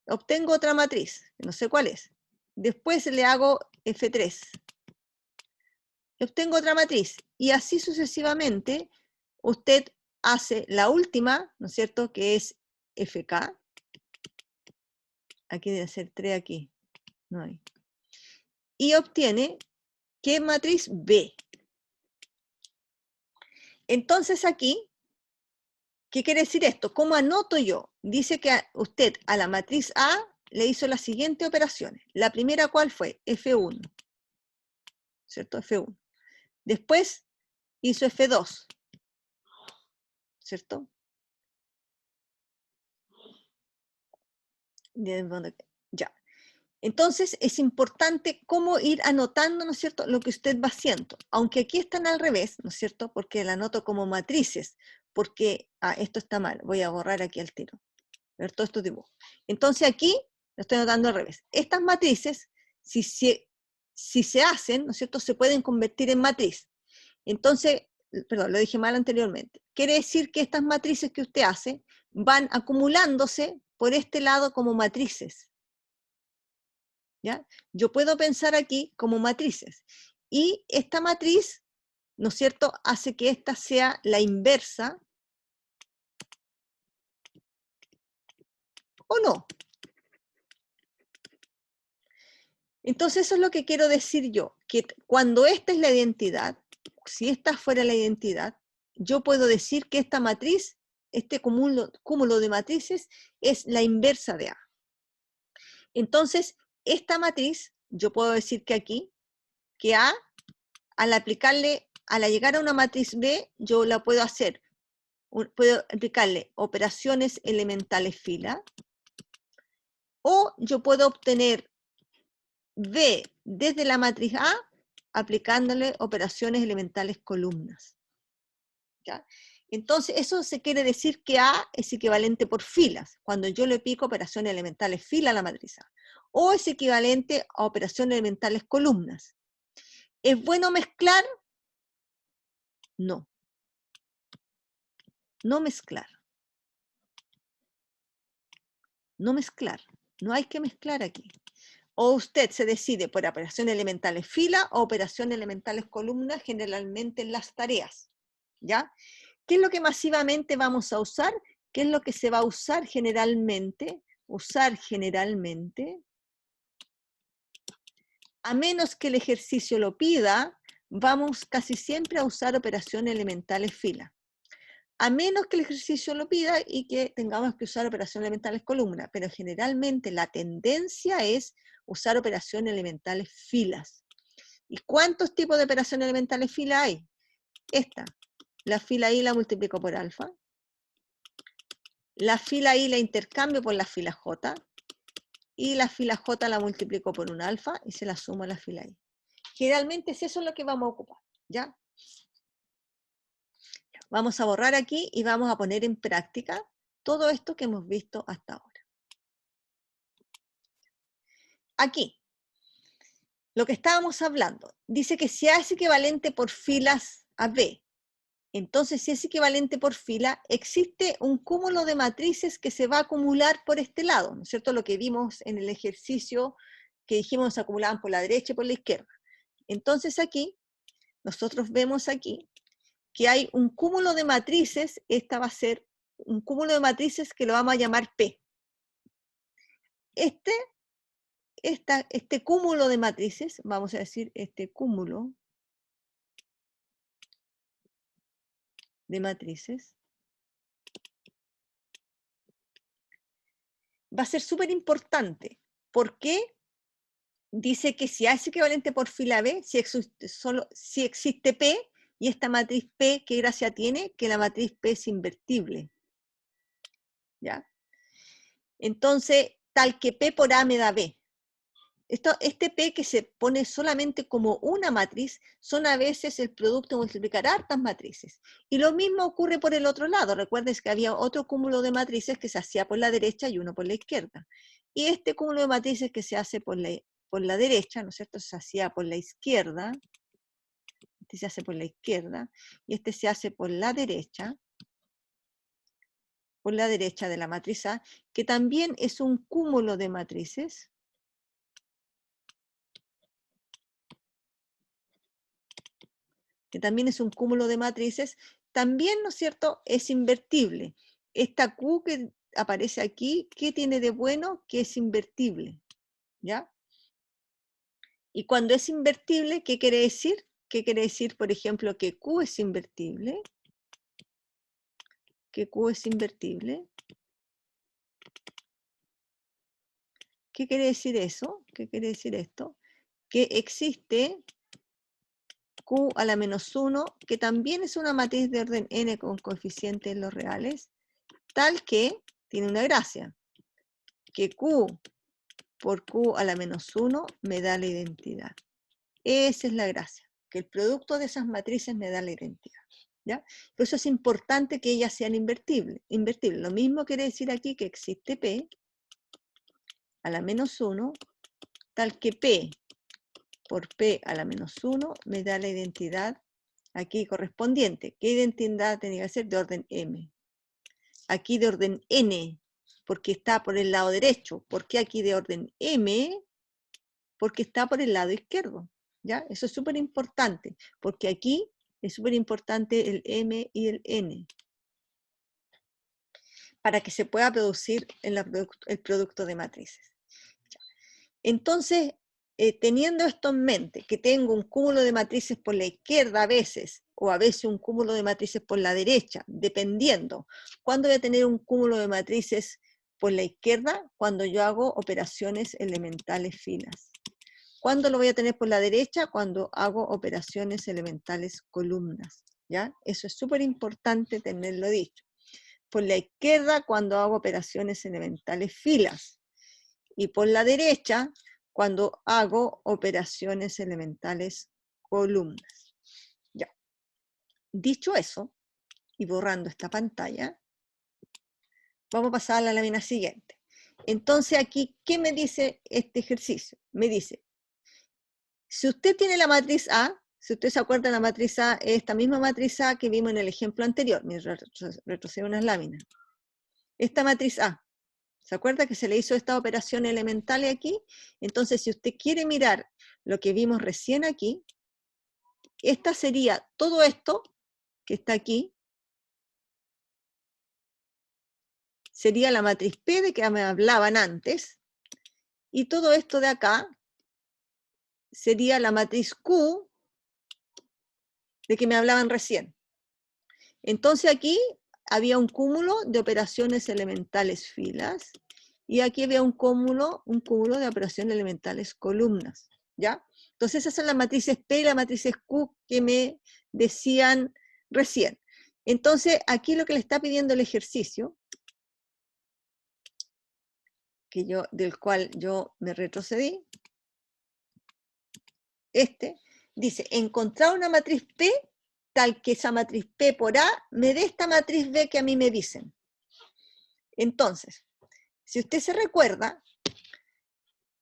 Obtengo otra matriz, no sé cuál es. Después le hago F3. Obtengo otra matriz. Y así sucesivamente, usted hace la última, ¿no es cierto?, que es FK. Aquí debe ser 3 aquí. No hay. Y obtiene, ¿qué matriz? B. Entonces aquí, ¿qué quiere decir esto? ¿Cómo anoto yo? Dice que usted a la matriz A le hizo las siguientes operaciones. La primera, ¿cuál fue? F1. ¿Cierto? F1. Después hizo F2, ¿cierto? Ya. Entonces, es importante cómo ir anotando, ¿no es cierto?, lo que usted va haciendo. Aunque aquí están al revés, ¿no es cierto?, porque la anoto como matrices, porque, esto está mal, voy a borrar aquí al tiro, ver todos estos dibujos. Entonces aquí, lo estoy anotando al revés. Estas matrices, si se hacen, ¿no es cierto?, se pueden convertir en matriz. Entonces, perdón, lo dije mal anteriormente. Quiere decir que estas matrices que usted hace van acumulándose por este lado como matrices. ¿Ya? Yo puedo pensar aquí como matrices. Y esta matriz, ¿no es cierto?, hace que esta sea la inversa, ¿o no? Entonces eso es lo que quiero decir yo, que cuando esta es la identidad, si esta fuera la identidad, yo puedo decir que esta matriz, este cúmulo de matrices, es la inversa de A. Entonces, esta matriz, yo puedo decir que aquí, que A, al llegar a una matriz B, yo la puedo hacer, puedo aplicarle operaciones elementales fila, o yo puedo obtener B desde la matriz A, aplicándole operaciones elementales columnas. ¿Ya? Entonces, eso se quiere decir que A es equivalente por filas, cuando yo le aplico operaciones elementales fila a la matriz A, o es equivalente a operaciones elementales columnas. ¿Es bueno mezclar? No. No mezclar. No mezclar. No hay que mezclar aquí. O usted se decide por operaciones elementales fila o operaciones elementales columnas, generalmente en las tareas. ¿Ya? ¿Qué es lo que masivamente vamos a usar? ¿Qué es lo que se va a usar generalmente? Usar generalmente, a menos que el ejercicio lo pida, vamos casi siempre a usar operaciones elementales fila. A menos que el ejercicio lo pida y que tengamos que usar operaciones elementales columna, pero generalmente la tendencia es usar operaciones elementales filas. ¿Y cuántos tipos de operaciones elementales fila hay? Esta, la fila I la multiplico por alfa, la fila I la intercambio por la fila J, y la fila J la multiplico por un alfa y se la sumo a la fila I. Generalmente es eso lo que vamos a ocupar, ¿ya? Vamos a borrar aquí y vamos a poner en práctica todo esto que hemos visto hasta ahora. Aquí, lo que estábamos hablando, dice que si A es equivalente por filas a B, entonces si es equivalente por fila, existe un cúmulo de matrices que se va a acumular por este lado, ¿no es cierto? Lo que vimos en el ejercicio que dijimos se acumulaban por la derecha y por la izquierda. Entonces aquí, nosotros vemos aquí que hay un cúmulo de matrices, esta va a ser un cúmulo de matrices que lo vamos a llamar P. Este cúmulo de matrices, vamos a decir este cúmulo de matrices, va a ser súper importante. ¿Por qué? Dice que si A es equivalente por fila B, si existe P, y esta matriz P, ¿qué gracia tiene? Que la matriz P es invertible. ¿Ya? Entonces, tal que P por A me da B. Este P que se pone solamente como una matriz, son a veces el producto de multiplicar hartas matrices. Y lo mismo ocurre por el otro lado. Recuerden que había otro cúmulo de matrices que se hacía por la derecha y uno por la izquierda. Y este cúmulo de matrices que se hace por la derecha, ¿no es cierto? Se hacía por la izquierda. Este se hace por la izquierda. Y este se hace por la derecha de la matriz A, que también es un cúmulo de matrices. Que también es un cúmulo de matrices, también, ¿no es cierto?, es invertible. Esta Q que aparece aquí, ¿qué tiene de bueno? Que es invertible, ¿ya? Y cuando es invertible, ¿qué quiere decir? ¿Qué quiere decir, por ejemplo, que Q es invertible? Que Q es invertible. ¿Qué quiere decir eso? ¿Qué quiere decir esto? Que existe Q a la menos 1, que también es una matriz de orden n con coeficientes en los reales, tal que tiene una gracia, que Q por Q a la menos 1 me da la identidad. Esa es la gracia, que el producto de esas matrices me da la identidad. ¿Ya? Por eso es importante que ellas sean invertibles. Lo mismo quiere decir aquí que existe P a la menos 1, tal que P por P a la menos 1 me da la identidad aquí correspondiente. ¿Qué identidad tenía que ser? De orden M. Aquí de orden N, porque está por el lado derecho. ¿Por qué aquí de orden M? Porque está por el lado izquierdo. ¿Ya? Eso es súper importante, porque aquí es súper importante el M y el N, para que se pueda producir el producto de matrices. Entonces, teniendo esto en mente, que tengo un cúmulo de matrices por la izquierda a veces, o a veces un cúmulo de matrices por la derecha, dependiendo. ¿Cuándo voy a tener un cúmulo de matrices por la izquierda? Cuando yo hago operaciones elementales finas. ¿Cuándo lo voy a tener por la derecha? Cuando hago operaciones elementales columnas. ¿Ya? Eso es súper importante tenerlo dicho. Por la izquierda, cuando hago operaciones elementales filas. Y por la derecha, cuando hago operaciones elementales columnas. Ya. Dicho eso, y borrando esta pantalla, vamos a pasar a la lámina siguiente. Entonces aquí, ¿qué me dice este ejercicio? Me dice, si usted tiene la matriz A, si usted se acuerda de la matriz A, es esta misma matriz A que vimos en el ejemplo anterior, mientras retrocedo unas láminas. Esta matriz A, ¿se acuerda que se le hizo esta operación elemental aquí? Entonces, si usted quiere mirar lo que vimos recién aquí, esta sería todo esto que está aquí, sería la matriz P de que me hablaban antes, y todo esto de acá sería la matriz Q de que me hablaban recién. Entonces aquí había un cúmulo de operaciones elementales filas, y aquí había un cúmulo de operaciones elementales columnas, ¿ya? Entonces esas son las matrices P y las matrices Q que me decían recién. Entonces aquí lo que le está pidiendo el ejercicio, del cual yo me retrocedí, dice, encontrar una matriz P tal que esa matriz P por A me dé esta matriz B que a mí me dicen. Entonces, si usted se recuerda,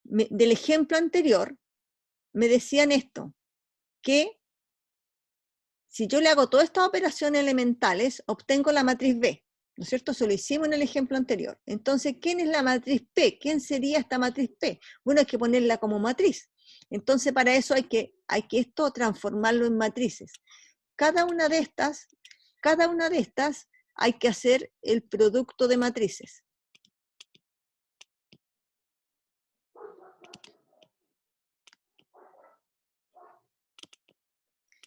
del ejemplo anterior, me decían esto, que si yo le hago todas estas operaciones elementales, obtengo la matriz B, ¿no es cierto? Eso lo hicimos en el ejemplo anterior. Entonces, ¿quién es la matriz P? ¿Quién sería esta matriz P? Bueno, hay que ponerla como matriz. Entonces, para eso hay que esto transformarlo en matrices. Cada una de estas hay que hacer el producto de matrices.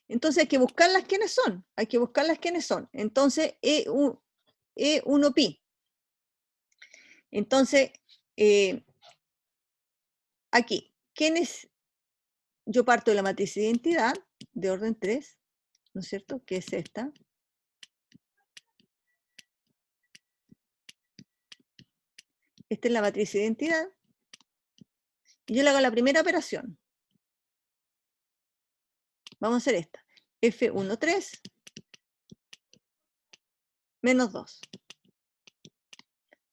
Entonces hay que buscarlas quiénes son, Entonces, E1 pi. Entonces, aquí, yo parto de la matriz de identidad de orden 3, ¿no es cierto? Que es esta. Esta es la matriz de identidad. Y yo le hago la primera operación. Vamos a hacer esta. F13 menos 2.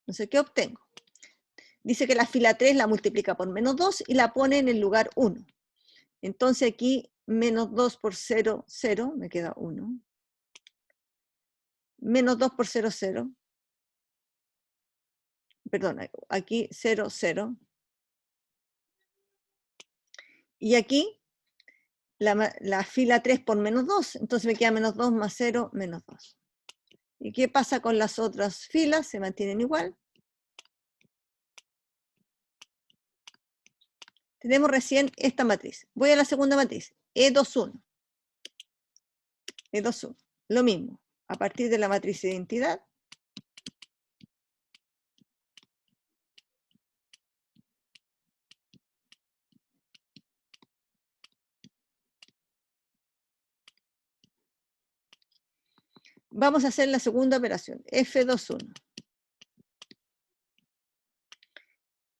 Entonces, ¿qué obtengo? Dice que la fila 3 la multiplica por menos 2 y la pone en el lugar 1. Entonces aquí, menos 2 por 0, 0, me queda 1. Menos 2 por 0, 0. Perdón, aquí 0, 0. Y aquí, la fila 3 por menos 2, entonces me queda menos 2 más 0, menos 2. ¿Y qué pasa con las otras filas? Se mantienen igual. Tenemos recién esta matriz. Voy a la segunda matriz, E21. E21, lo mismo. A partir de la matriz de identidad, Vamos a hacer la segunda operación, F21.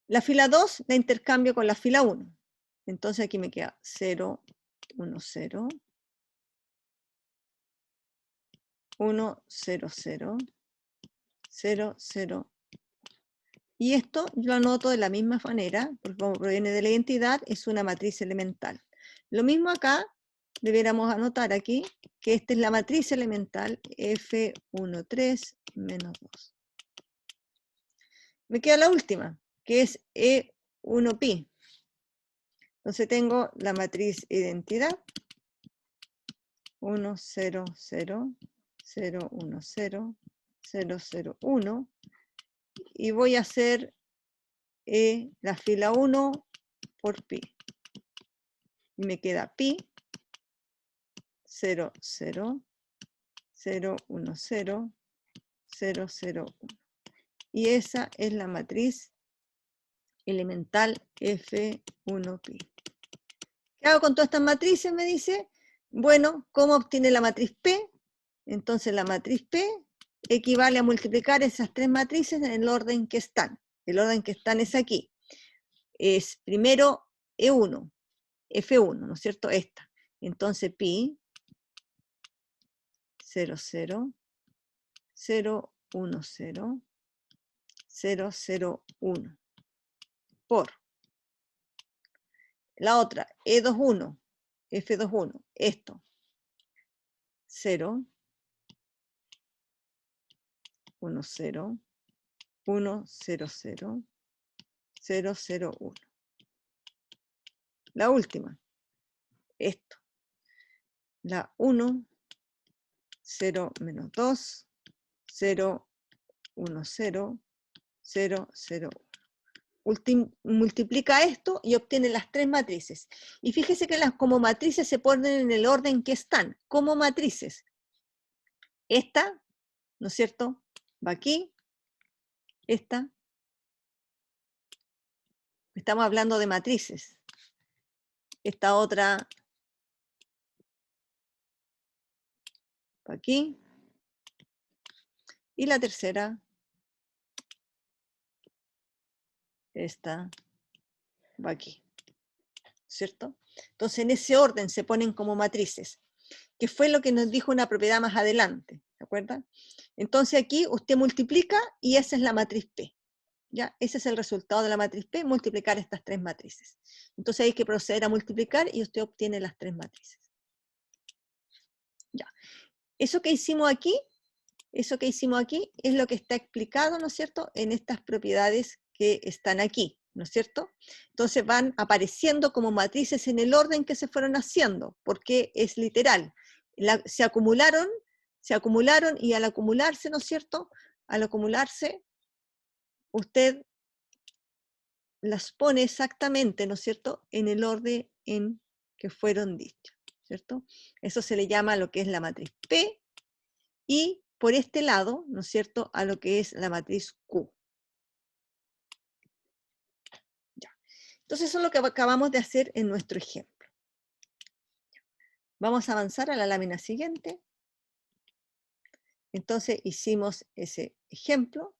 La fila 2 la intercambio con la fila 1. Entonces aquí me queda 0, 1, 0, 1, 0, 0, 0, 0. Y esto yo lo anoto de la misma manera, porque como proviene de la identidad, es una matriz elemental. Lo mismo acá, debiéramos anotar aquí, que esta es la matriz elemental F13 menos 2. Me queda la última, que es E1pi. Entonces tengo la matriz identidad 1, 0, 0, 0, 1, 0, 0, 0, 1, y voy a hacer la fila 1 por pi. Y me queda pi 0, 0, 0, 1, 0, 0, 0, 1. Y esa es la matriz elemental F1pi. ¿Qué hago con todas estas matrices? Me dice, bueno, ¿cómo obtiene la matriz P? Entonces la matriz P equivale a multiplicar esas tres matrices en el orden que están. El orden que están es aquí. Es primero E1, F1, ¿no es cierto? Esta. Entonces pi 0, 0, 0, 1, 0, 0, 0, 1. Por la otra, E21, F21, esto. 0, 1, 0, 1, 0, 0, 0, 0, 1. La última, esto. La 1, 0, menos 2, 0, 1, 0, 0, 0, 1. Multiplica esto y obtiene las tres matrices. Y fíjese que las como matrices se ponen en el orden que están, como matrices. Esta, ¿no es cierto?, va aquí. Esta, estamos hablando de matrices. Esta otra va aquí. Y la tercera, esta va aquí. ¿Cierto? Entonces en ese orden se ponen como matrices, que fue lo que nos dijo una propiedad más adelante, ¿se acuerdan? Entonces aquí usted multiplica y esa es la matriz P. ¿Ya? Ese es el resultado de la matriz P, multiplicar estas tres matrices. Entonces hay que proceder a multiplicar y usted obtiene las tres matrices. Ya. Eso que hicimos aquí es lo que está explicado, ¿no es cierto?, en estas propiedades que están aquí, ¿no es cierto? Entonces van apareciendo como matrices en el orden que se fueron haciendo, porque es literal. Se acumularon y al acumularse, ¿no es cierto?, al acumularse, usted las pone exactamente, ¿no es cierto?, en el orden en que fueron dichas, ¿cierto? Eso se le llama lo que es la matriz P, y por este lado, ¿no es cierto?, a lo que es la matriz Q. Ya. Entonces eso es lo que acabamos de hacer en nuestro ejemplo. Vamos a avanzar a la lámina siguiente. Entonces hicimos ese ejemplo.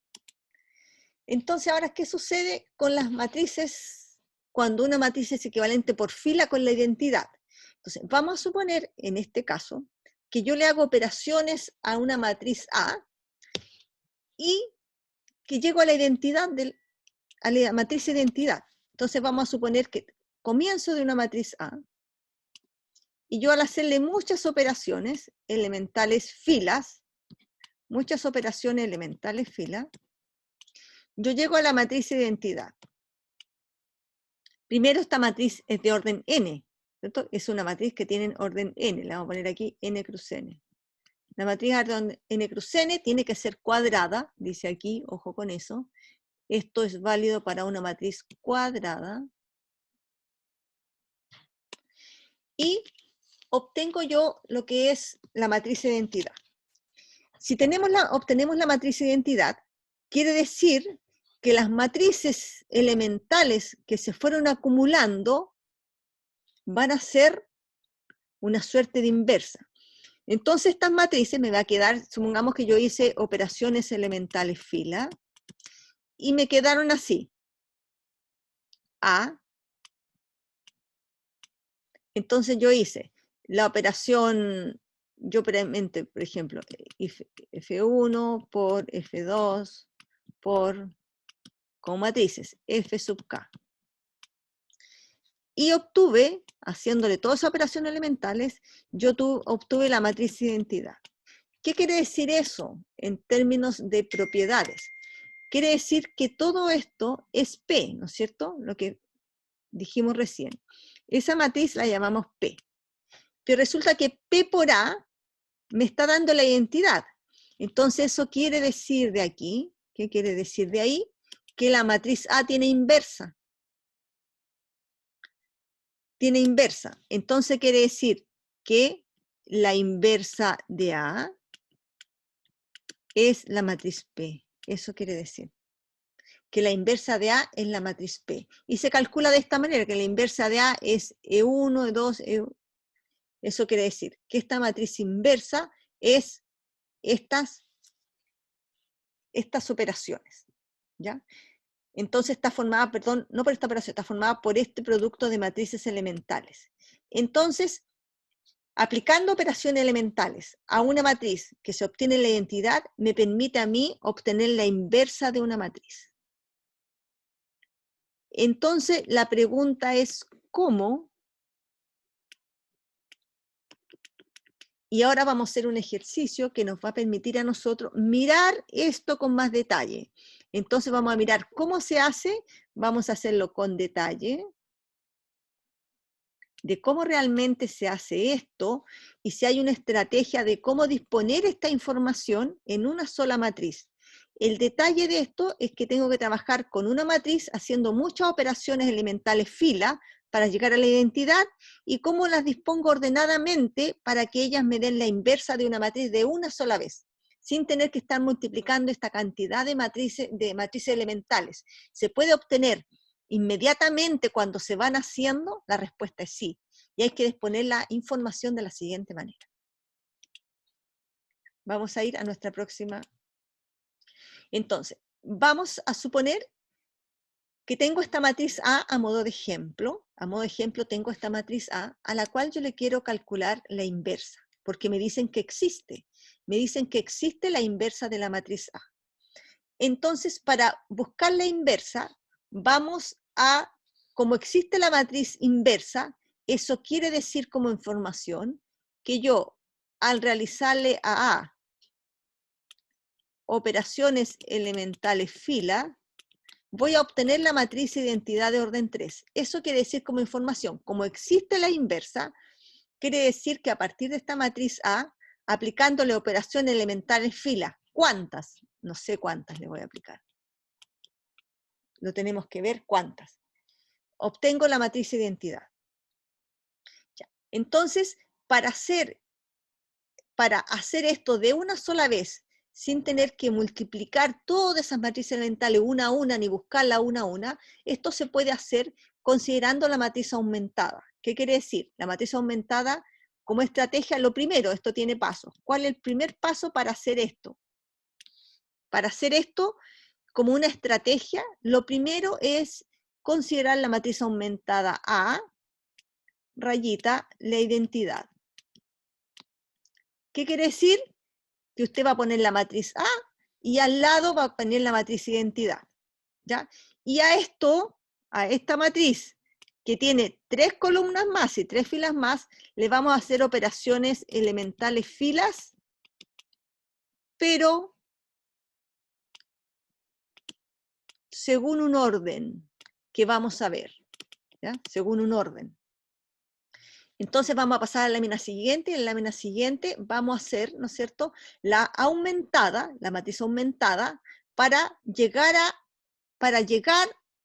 Entonces ahora, ¿qué sucede con las matrices cuando una matriz es equivalente por fila con la identidad? Entonces vamos a suponer, en este caso, que yo le hago operaciones a una matriz A y que llego a la identidad a la matriz identidad. Entonces vamos a suponer que comienzo de una matriz A y yo al hacerle muchas operaciones elementales filas, yo llego a la matriz identidad. Primero esta matriz es de orden n, ¿cierto? Es una matriz que tiene orden n, la vamos a poner aquí n cruz n. La matriz de orden n cruz n tiene que ser cuadrada, dice aquí, ojo con eso. Esto es válido para una matriz cuadrada. Y obtengo yo lo que es la matriz de identidad. Si obtenemos la matriz de identidad, quiere decir que las matrices elementales que se fueron acumulando van a ser una suerte de inversa. Entonces estas matrices me va a quedar, supongamos que yo hice operaciones elementales fila, y me quedaron así. A. Entonces yo hice la operación, yo previamente, por ejemplo, F1 por F2 por, con matrices, F sub K. Y obtuve, haciéndole todas esas operaciones elementales, yo obtuve la matriz identidad. ¿Qué quiere decir eso en términos de propiedades? Quiere decir que todo esto es P, ¿no es cierto? Lo que dijimos recién. Esa matriz la llamamos P. Pero resulta que P por A me está dando la identidad. Entonces eso quiere decir de aquí, ¿qué quiere decir de ahí? Que la matriz A tiene inversa. Tiene inversa. Entonces quiere decir que la inversa de A es la matriz P. Eso quiere decir que la inversa de A es la matriz P. Y se calcula de esta manera, que la inversa de A es E1, E2, E1. Eso quiere decir que esta matriz inversa es estas operaciones, ¿ya? Entonces está formada, perdón, no por esta operación, está formada por este producto de matrices elementales. Entonces, aplicando operaciones elementales a una matriz que se obtiene la identidad, me permite a mí obtener la inversa de una matriz. Entonces, la pregunta es, ¿cómo? Y ahora vamos a hacer un ejercicio que nos va a permitir a nosotros mirar esto con más detalle. Entonces vamos a mirar cómo se hace, vamos a hacerlo con detalle, de cómo realmente se hace esto, y si hay una estrategia de cómo disponer esta información en una sola matriz. El detalle de esto es que tengo que trabajar con una matriz haciendo muchas operaciones elementales fila para llegar a la identidad, y cómo las dispongo ordenadamente para que ellas me den la inversa de una matriz de una sola vez, sin tener que estar multiplicando esta cantidad de matrices elementales. ¿Se puede obtener inmediatamente cuando se van haciendo? La respuesta es sí. Y hay que disponer la información de la siguiente manera. Vamos a ir a nuestra próxima. Entonces, vamos a suponer que tengo esta matriz A modo de ejemplo. A modo de ejemplo tengo esta matriz a la cual yo le quiero calcular la inversa, porque me dicen que existe. Me dicen que existe la inversa de la matriz A. Entonces, para buscar la inversa, vamos a, como existe la matriz inversa, eso quiere decir como información que yo, al realizarle a A operaciones elementales fila, voy a obtener la matriz identidad de orden 3. Eso quiere decir como información, como existe la inversa, quiere decir que a partir de esta matriz A, aplicándole operaciones elementales fila, ¿cuántas? No sé cuántas le voy a aplicar. Lo tenemos que ver cuántas. Obtengo la matriz identidad. Ya. Entonces, para hacer esto de una sola vez, sin tener que multiplicar todas esas matrices elementales una a una, ni buscarla una a una, esto se puede hacer considerando la matriz aumentada. ¿Qué quiere decir? La matriz aumentada, como estrategia, lo primero, esto tiene pasos. ¿Cuál es el primer paso para hacer esto? Para hacer esto, como una estrategia, lo primero es considerar la matriz aumentada A, rayita, la identidad. ¿Qué quiere decir? Que usted va a poner la matriz A y al lado va a poner la matriz identidad, ¿ya? Y a esta matriz, que tiene 3 columnas más y 3 filas más, le vamos a hacer operaciones elementales filas, pero según un orden que vamos a ver, ¿ya? Según un orden. Entonces vamos a pasar a la lámina siguiente, y en la lámina siguiente vamos a hacer, ¿no es cierto?, la aumentada, la matriz aumentada, para llegar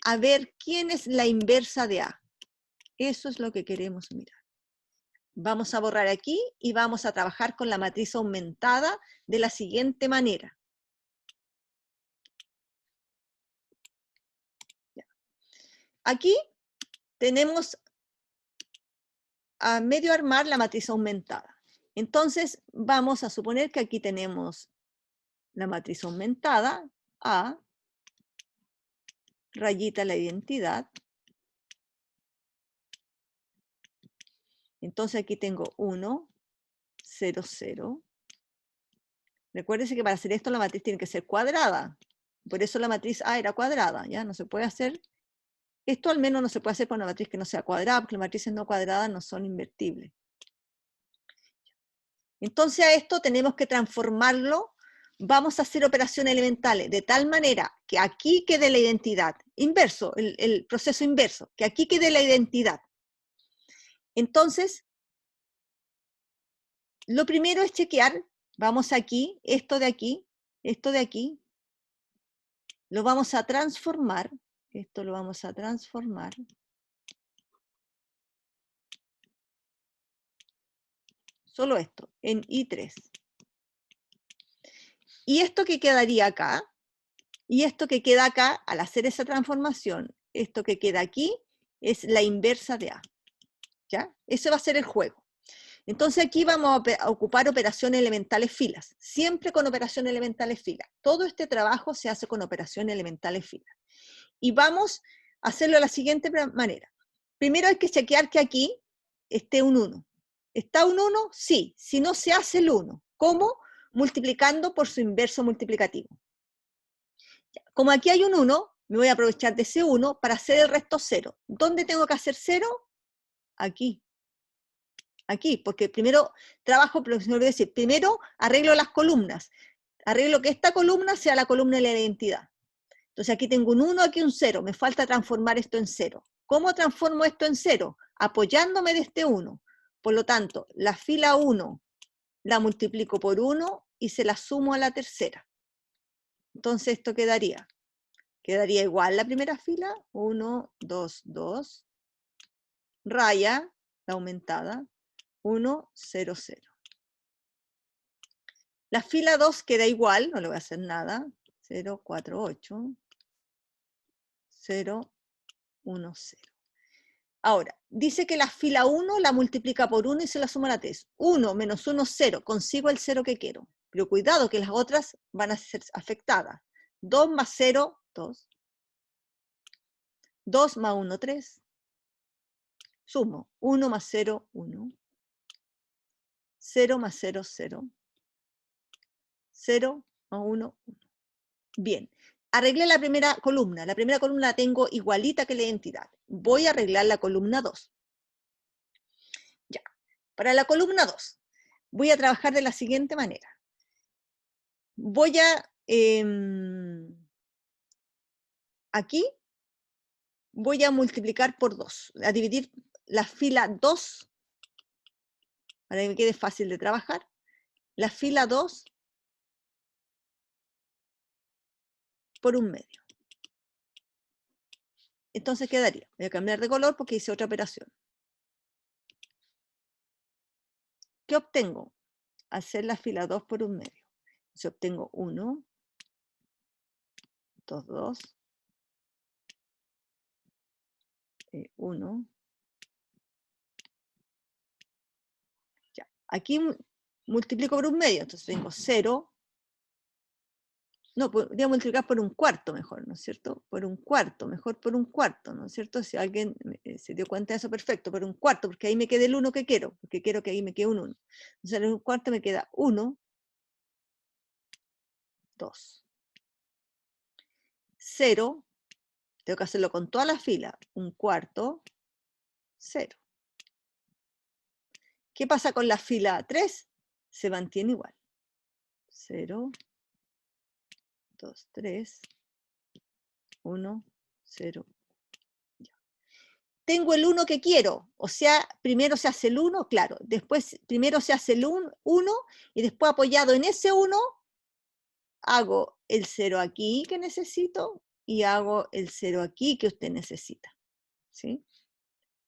a ver quién es la inversa de A. Eso es lo que queremos mirar. Vamos a borrar aquí y vamos a trabajar con la matriz aumentada de la siguiente manera. Aquí tenemos a medio armar la matriz aumentada. Entonces, vamos a suponer que aquí tenemos la matriz aumentada, A, rayita la identidad. Entonces aquí tengo 1, 0, 0. Recuérdense que para hacer esto la matriz tiene que ser cuadrada. Por eso la matriz A era cuadrada, ¿ya? No se puede hacer. Esto al menos no se puede hacer con una matriz que no sea cuadrada, porque las matrices no cuadradas no son invertibles. Entonces a esto tenemos que transformarlo. Vamos a hacer operaciones elementales de tal manera que aquí quede la identidad. Inverso, el proceso inverso, que aquí quede la identidad. Entonces, lo primero es chequear. Vamos aquí, esto de aquí, lo vamos a transformar. Esto lo vamos a transformar. Solo esto, en I3. Y esto que quedaría acá, y esto que queda acá, al hacer esa transformación, esto que queda aquí, es la inversa de A. ¿Ya? Eso va a ser el juego. Entonces aquí vamos a ocupar operaciones elementales filas, siempre con operaciones elementales filas. Todo este trabajo se hace con operaciones elementales filas. Y vamos a hacerlo de la siguiente manera. Primero hay que chequear que aquí esté un 1. ¿Está un 1? Sí. Si no, se hace el 1. ¿Cómo? Multiplicando por su inverso multiplicativo. Como aquí hay un 1, me voy a aprovechar de ese 1 para hacer el resto 0. ¿Dónde tengo que hacer 0? Aquí. Aquí, porque primero trabajo, pero se me olvidó decir, primero arreglo las columnas. Arreglo que esta columna sea la columna de la identidad. Entonces aquí tengo un 1, aquí un 0. Me falta transformar esto en 0. ¿Cómo transformo esto en 0? Apoyándome de este 1. Por lo tanto, la fila 1 la multiplico por 1 y se la sumo a la tercera. Entonces esto quedaría igual la primera fila, 1, 2, 2, raya, la aumentada, 1, 0, 0. La fila 2 queda igual, no le voy a hacer nada, 0, 4, 8, 0, 1, 0. Ahora, dice que la fila 1 la multiplica por 1 y se la suma a la 3. 1 menos 1, 0, consigo el 0 que quiero. Pero cuidado que las otras van a ser afectadas. 2 más 0, 2. 2 más 1, 3. Sumo, 1 más 0, 1. 0 más 0, 0. 0 más 1, 1. Bien, arreglé la primera columna. La primera columna la tengo igualita que la identidad. Voy a arreglar la columna 2. Ya, para la columna 2 voy a trabajar de la siguiente manera. Voy a, aquí, voy a multiplicar por 2, a dividir la fila 2, para que me quede fácil de trabajar, la fila 2 por 1/2. Entonces quedaría, voy a cambiar de color porque hice otra operación. ¿Qué obtengo? Hacer la fila 2 por 1/2. Entonces obtengo 1, 2, 2, 1. Ya. Aquí multiplico por 1/2, entonces tengo 0. No, podría multiplicar por 1/4 mejor, ¿no es cierto? Por 1/4, mejor por 1/4, ¿no es cierto? Si alguien se dio cuenta de eso, perfecto, por 1/4, porque ahí me queda el 1 que quiero, porque quiero que ahí me quede un 1. Entonces en 1/4 me queda 1, 2, 0, tengo que hacerlo con toda la fila, 1/4, 0. ¿Qué pasa con la fila 3? Se mantiene igual. 0, 2, 3, 1, 0. Tengo el 1 que quiero, o sea, primero se hace el 1, claro, después primero se hace el 1 y después apoyado en ese 1, hago el 0 aquí que necesito y hago el 0 aquí que usted necesita. ¿Sí?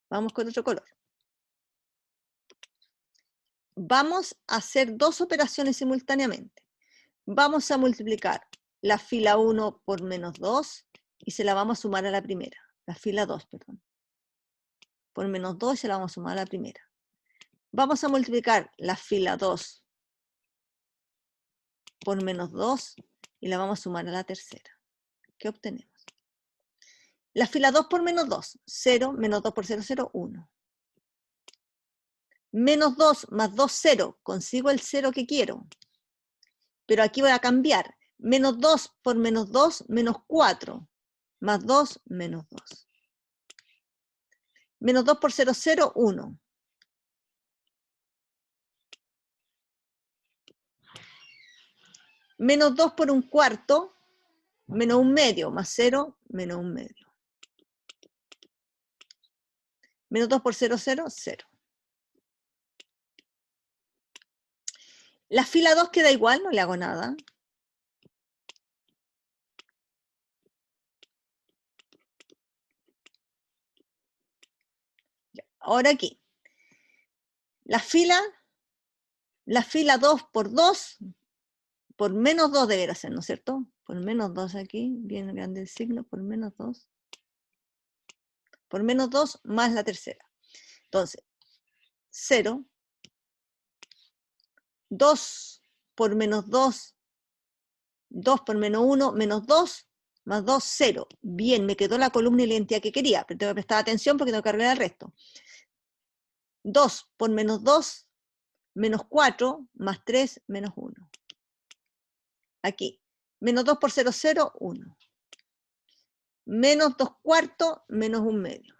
Vamos con otro color. Vamos a hacer dos operaciones simultáneamente. Vamos a multiplicar la fila 1 por menos 2 y se la vamos a sumar a la primera. La fila 2, perdón. Por menos 2 se la vamos a sumar a la primera. Vamos a multiplicar la fila 2 por menos 2 y la vamos a sumar a la tercera. ¿Qué obtenemos? La fila 2 por menos 2, 0, menos 2 por 0, 0, 1. Menos 2 más 2, 0. Consigo el 0 que quiero. Pero aquí voy a cambiar. Menos 2 por menos 2, menos 4. Más 2, menos 2. Menos 2 por 0, 0, 1. Menos 2 por un cuarto, menos un medio, más 0, menos un medio. Menos 2 por 0, 0, 0. La fila 2 queda igual, no le hago nada. Ahora aquí. La fila 2 por 2, por menos 2 debería ser, ¿no es cierto? Por menos 2 aquí, bien grande el signo, por menos 2. Por menos 2 más la tercera. Entonces, 0. 2 por menos 2, 2 por menos 1, menos 2, más 2, 0. Bien, me quedó la columna y la identidad que quería, pero tengo que prestar atención porque tengo que arreglar el resto. 2 por menos 2, menos 4, más 3, menos 1. Aquí, menos 2 por 0, 0, 1. Menos 2 cuartos, menos 1 medio.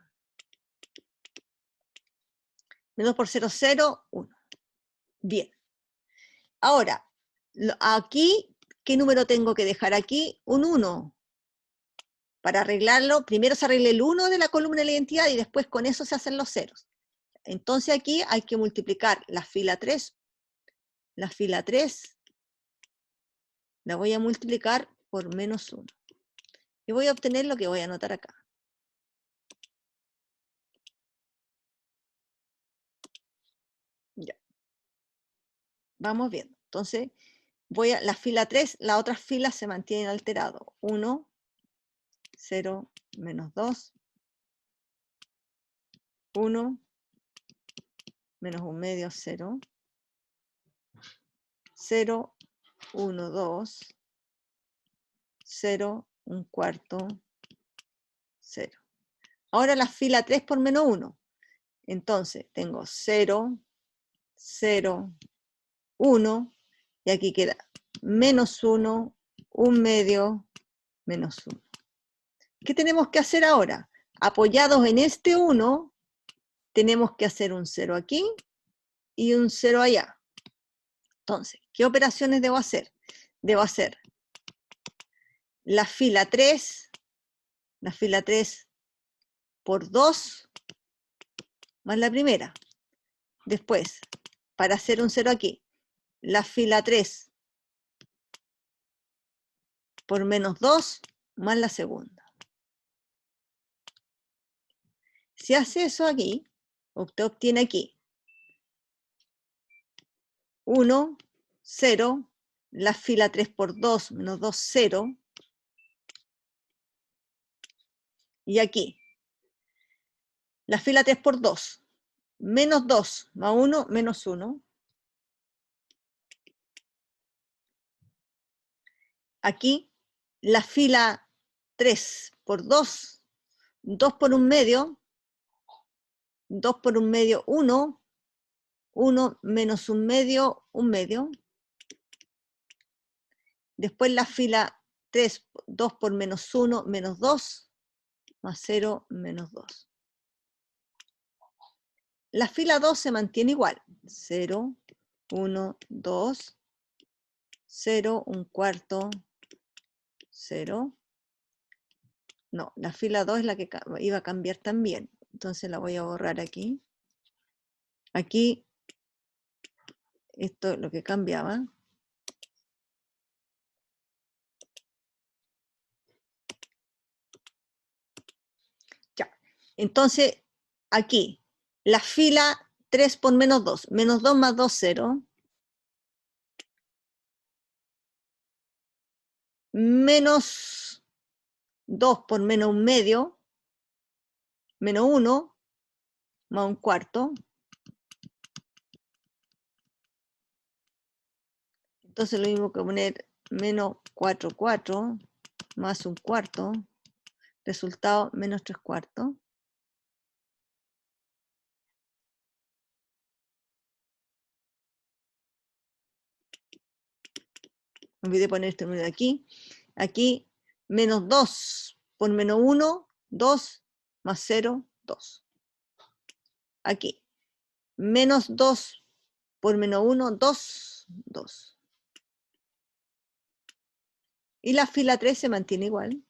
Menos 2 por 0, 0, 1. Bien. Ahora, aquí, ¿qué número tengo que dejar aquí? Un 1. Para arreglarlo, primero se arregla el 1 de la columna de la identidad y después con eso se hacen los ceros. Entonces aquí hay que multiplicar la fila 3. La fila 3 la voy a multiplicar por menos 1. Y voy a obtener lo que voy a anotar acá. Ya. Vamos viendo. Entonces, voy a la fila 3, las otras filas se mantienen alteradas. 1, 0, menos 2, 1, menos 1 medio, 0, 0, 1, 2, 0, 1 cuarto, 0. Ahora la fila 3 por menos 1. Entonces, tengo 0, 0, 1, y aquí queda menos 1, 1 medio, menos 1. ¿Qué tenemos que hacer ahora? Apoyados en este 1, tenemos que hacer un 0 aquí y un 0 allá. Entonces, ¿qué operaciones debo hacer? Debo hacer la fila 3 por 2 más la primera. Después, para hacer un 0 aquí, la fila 3 por menos 2 más la segunda. Si hace eso aquí, usted obtiene aquí 1, 0, la fila 3 por 2 menos 2, 0, y aquí la fila 3 por 2, menos 2 más 1, menos 1. Aquí la fila 3 por 2, 2 por 1 medio, 2 por 1 medio, 1, 1 menos 1 medio, 1 medio. Después la fila 3, 2 por menos 1, menos 2, más 0, menos 2. La fila 2 se mantiene igual. 0, 1, 2, 0, 1 cuarto, 0. No, la fila 2 es la que iba a cambiar también. Entonces la voy a borrar aquí. Aquí, esto es lo que cambiaba. Ya. Entonces, aquí, la fila 3 por menos 2. Menos 2 más 2, 0. Menos 2 por menos 1 medio. Menos 1 más 1 cuarto. Entonces lo mismo que poner menos 4 cuartos más un cuarto, resultado menos 3 cuartos. Me olvidé poner este número de aquí. Aquí, menos 2 por menos 1, 2 más 0, 2. Aquí, menos 2 por menos 1, 2, 2. Y la fila 3 se mantiene igual.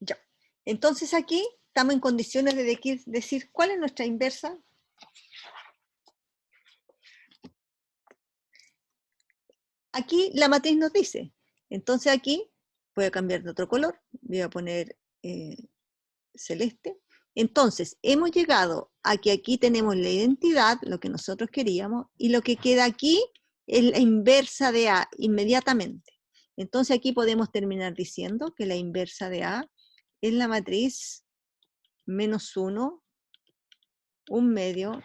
Ya. Entonces aquí estamos en condiciones de decir cuál es nuestra inversa. Aquí la matriz nos dice. Entonces aquí voy a cambiar de otro color. Voy a poner celeste. Entonces, hemos llegado a que aquí tenemos la identidad, lo que nosotros queríamos, y lo que queda aquí es la inversa de A inmediatamente. Entonces aquí podemos terminar diciendo que la inversa de A es la matriz menos 1, 1 medio,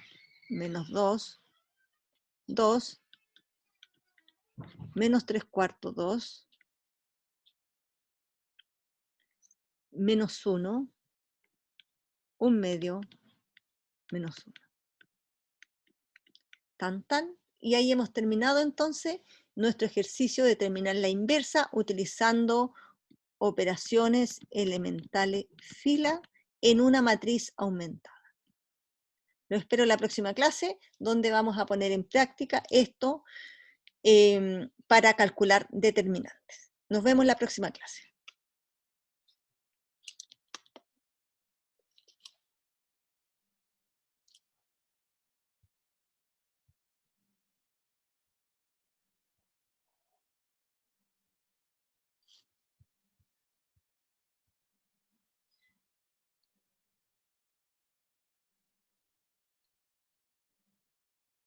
menos 2, 2, menos 3 cuartos, 2, menos 1, 1 medio, menos 1. Tan, tan. Y ahí hemos terminado entonces nuestro ejercicio de determinar la inversa utilizando operaciones elementales fila en una matriz aumentada. Lo espero en la próxima clase, donde vamos a poner en práctica esto para calcular determinantes. Nos vemos en la próxima clase.